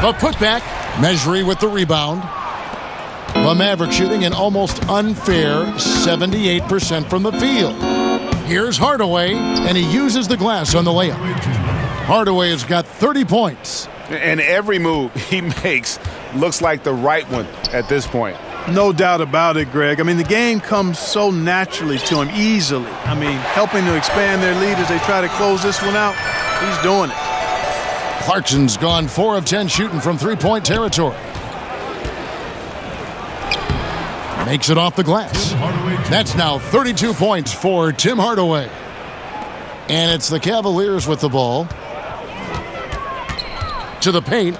The putback. Measury with the rebound. The Mavericks shooting an almost unfair 78% from the field. Here's Hardaway, and he uses the glass on the layup. Hardaway has got 30 points. And every move he makes looks like the right one at this point. No doubt about it, Greg. I mean, the game comes so naturally to him, easily. I mean, helping to expand their lead as they try to close this one out, he's doing it. Clarkson's gone 4 of 10 shooting from three-point territory. Makes it off the glass. That's now 32 points for Tim Hardaway. And it's the Cavaliers with the ball. To the paint.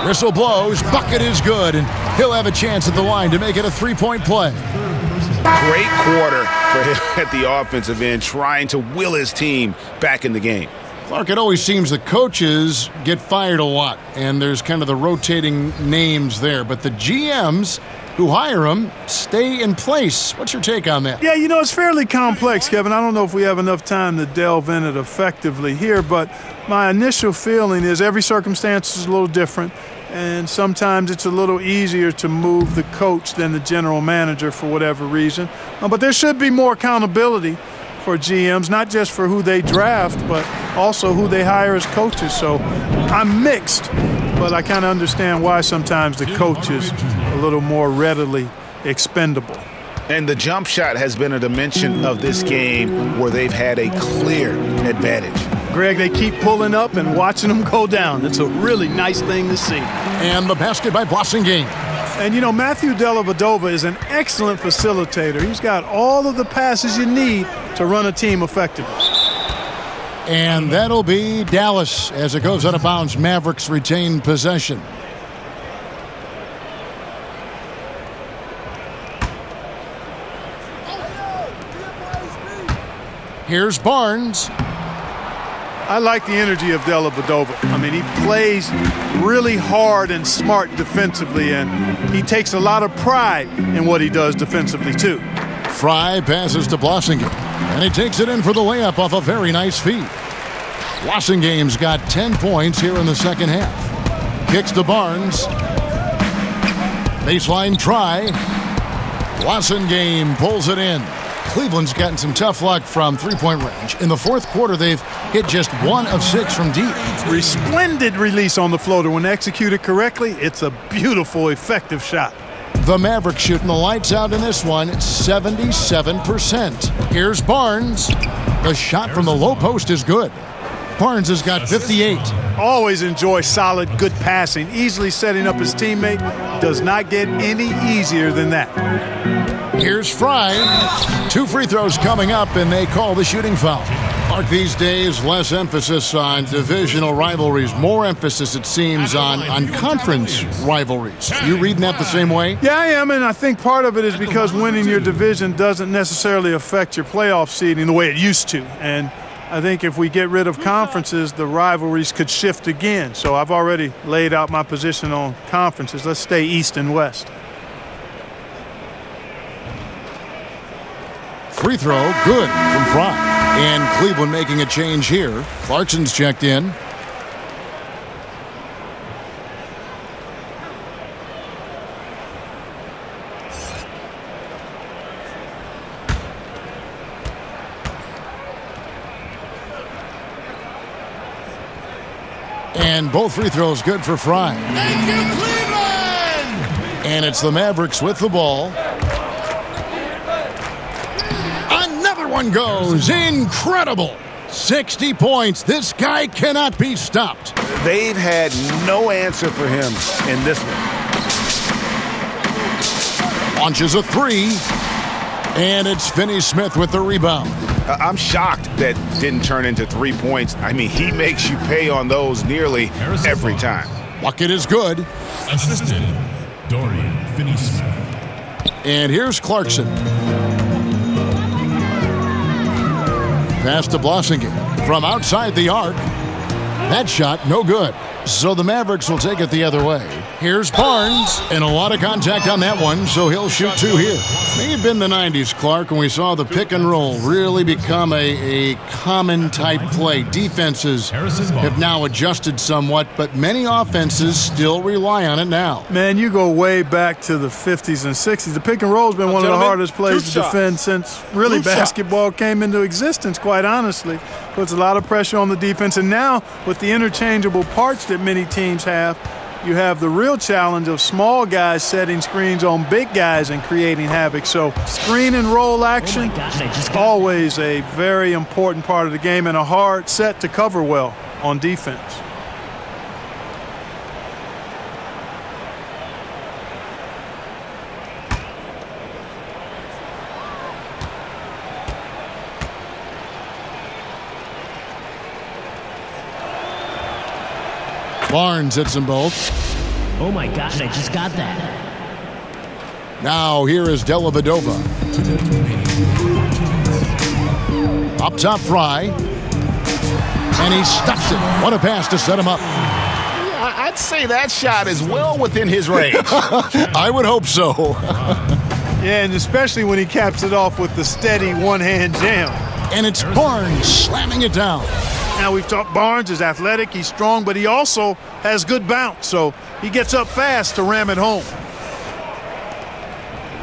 Whistle blows. Bucket is good. And he'll have a chance at the line to make it a three-point play. Great quarter for him at the offensive end, trying to will his team back in the game. Clark, it always seems the coaches get fired a lot, and there's kind of the rotating names there. But the GMs who hire them stay in place. What's your take on that? Yeah, you know, it's fairly complex, Kevin. I don't know if we have enough time to delve in it effectively here, but my initial feeling is every circumstance is a little different. and sometimes it's a little easier to move the coach than the general manager for whatever reason. But there should be more accountability for GMs, not just for who they draft, but also who they hire as coaches. So I'm mixed, but I kind of understand why sometimes the coach is a little more readily expendable. And the jump shot has been a dimension of this game where they've had a clear advantage. Greg, they keep pulling up and watching them go down. It's a really nice thing to see. And the basket by Blossingame. And, you know, Matthew Dellavedova is an excellent facilitator. He's got all of the passes you need to run a team effectively. And that'll be Dallas as it goes out of bounds. Mavericks retain possession. Here's Barnes. I like the energy of Dellavedova. I mean, he plays really hard and smart defensively, and he takes a lot of pride in what he does defensively, too. Fry passes to Blossingame, and he takes it in for the layup off a very nice feed. Blossingame's got 10 points here in the second half. Kicks to Barnes. Baseline try. Blossingame pulls it in. Cleveland's gotten some tough luck from three-point range. In the fourth quarter, they've hit just 1 of 6 from deep. Splendid release on the floater. When executed correctly, it's a beautiful, effective shot. The Mavericks shooting the lights out in this one, 77%. Here's Barnes. The shot from the low post is good. Barnes has got 58. Always enjoy solid, good passing. Easily setting up his teammate. Does not get any easier than that. Here's Fry. 2 free throws coming up, and they call the shooting foul. Mark, these days, less emphasis on divisional rivalries, more emphasis, it seems, on conference rivalries. You reading that the same way? Yeah, I am, and I think part of it is because winning your division doesn't necessarily affect your playoff seeding the way it used to. And I think if we get rid of conferences, the rivalries could shift again. So I've already laid out my position on conferences. Let's stay East and West. Free throw, good from Fry. And Cleveland making a change here. Clarkson's checked in. And both free throws good for Fry. Thank you, Cleveland! And it's the Mavericks with the ball. One goes. Incredible. 60 points. This guy cannot be stopped. They've had no answer for him in this one. Launches a 3. And it's Finney Smith with the rebound. I'm shocked that didn't turn into 3 points. I mean, he makes you pay on those nearly every time. Bucket is good. Assistant, Dorian Finney-Smith. And here's Clarkson. Pass to Blossingame from outside the arc. That shot, no good. So the Mavericks will take it the other way. Here's Barnes, and a lot of contact on that one, so he'll shoot 2 here. May have been the 90s, Clark, when we saw the pick and roll really become a common type play. Defenses have now adjusted somewhat, but many offenses still rely on it now. Man, you go way back to the 50s and 60s. The pick and roll has been one of the hardest plays to defend since really basketball came into existence, quite honestly. Puts a lot of pressure on the defense, and now with the interchangeable parts that many teams have, you have the real challenge of small guys setting screens on big guys and creating havoc. So screen and roll action, always a very important part of the game and a hard set to cover well on defense. Barnes hits them both. Oh my gosh, I just got that. Now here is Dellavedova. Up top, Fry. And he stuffs it. What a pass to set him up. I'd say that shot is well within his range. I would hope so. Yeah, and especially when he caps it off with the steady one-hand jam. And it's Barnes slamming it down. Now we've talked Barnes is athletic, he's strong, but he also has good bounce. So he gets up fast to ram it home.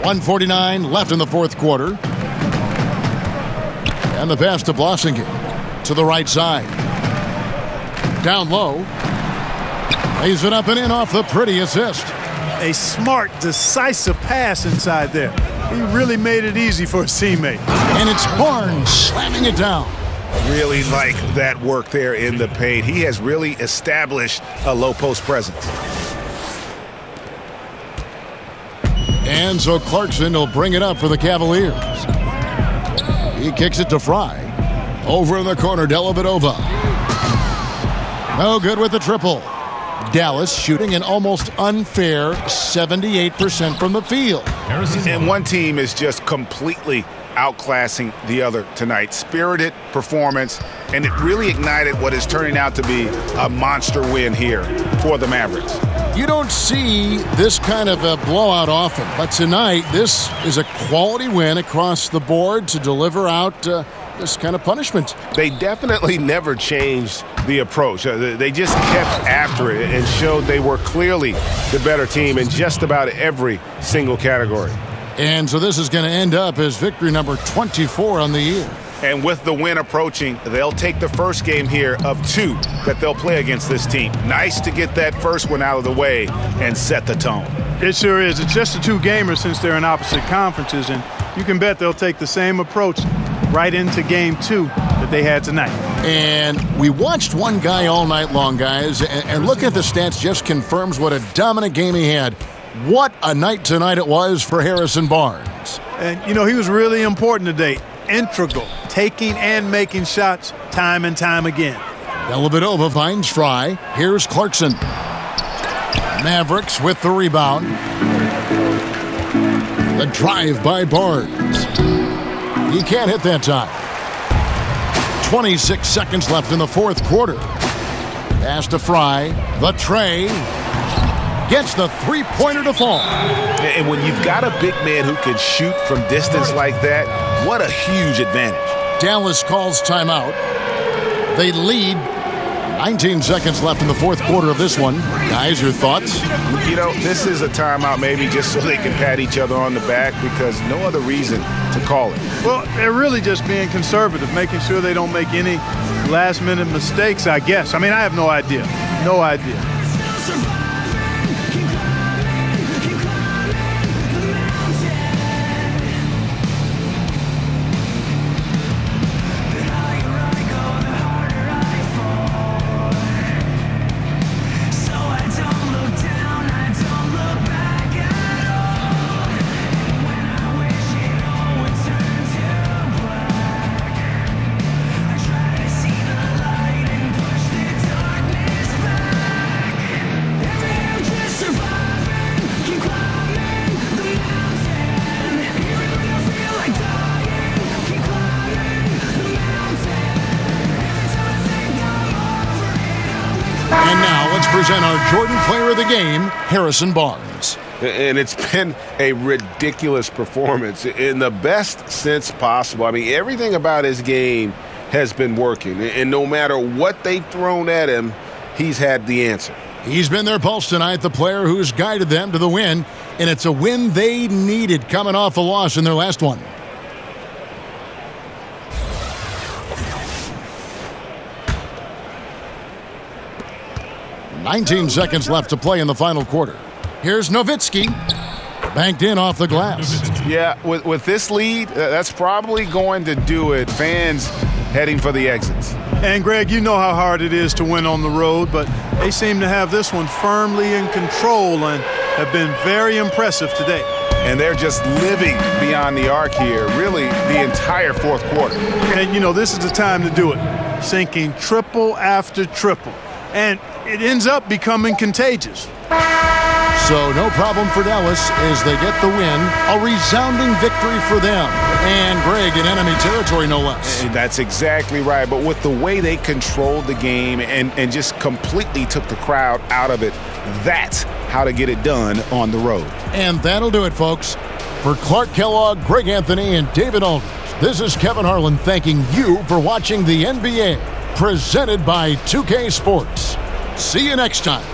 1:49 left in the fourth quarter. And the pass to Blossingen to the right side. Down low. Lays it up and in off the pretty assist. A smart, decisive pass inside there. He really made it easy for his teammate. And it's Barnes slamming it down. Really like that work there in the paint. He has really established a low post presence. And so Clarkson will bring it up for the Cavaliers. He kicks it to Fry. Over in the corner, Dellavedova. No good with the triple. Dallas shooting an almost unfair 78% from the field. And one team is just completely outclassing the other tonight. Spirited performance, and it really ignited what is turning out to be a monster win here for the Mavericks. You don't see this kind of a blowout often, but tonight this is a quality win across the board to deliver out this kind of punishment. They definitely never changed the approach. They just kept after it and showed they were clearly the better team in just about every single category. And so this is going to end up as victory number 24 on the year. And with the win approaching, they'll take the first game here of 2 that they'll play against this team. Nice to get that first one out of the way and set the tone. It sure is. It's just a 2-gamer since they're in opposite conferences, and you can bet they'll take the same approach right into game 2 that they had tonight. And we watched one guy all night long, guys, and looking at the stats just confirms what a dominant game he had. What a night tonight it was for Harrison Barnes. And, you know, he was really important today. Integral, taking and making shots time and time again. Dellavedova finds Fry. Here's Clarkson. Mavericks with the rebound. The drive by Barnes. He can't hit that time. 26 seconds left in the fourth quarter. Pass to Fry. The Trey. Gets the three-pointer to fall. And when you've got a big man who can shoot from distance like that, what a huge advantage. Dallas calls timeout. They lead. 19 seconds left in the fourth quarter of this one. Guys, your thoughts? You know, this is a timeout maybe just so they can pat each other on the back because no other reason to call it. Well, they're really just being conservative, making sure they don't make any last-minute mistakes, I guess. I mean, I have no idea. No idea. Present our Jordan Player of the Game, Harrison Barnes. And it's been a ridiculous performance in the best sense possible. I mean, everything about his game has been working. And no matter what they've thrown at him, he's had the answer. He's been their pulse tonight, the player who's guided them to the win. And it's a win they needed coming off a loss in their last one. "19 seconds left to play in the final quarter. Here's Nowitzki. Banked in off the glass. Yeah, with this lead, that's probably going to do it. Fans heading for the exits. And, Greg, you know how hard it is to win on the road, but they seem to have this one firmly in control and have been very impressive today. And they're just living beyond the arc here, really the entire fourth quarter. And, you know, this is the time to do it. Sinking triple after triple. And it ends up becoming contagious. So no problem for Dallas as they get the win. A resounding victory for them. And Greg in enemy territory, no less. And that's exactly right. But with the way they controlled the game and just completely took the crowd out of it, that's how to get it done on the road. And that'll do it, folks. For Clark Kellogg, Greg Anthony, and David Aldridge, this is Kevin Harlan thanking you for watching the NBA, presented by 2K Sports. See you next time.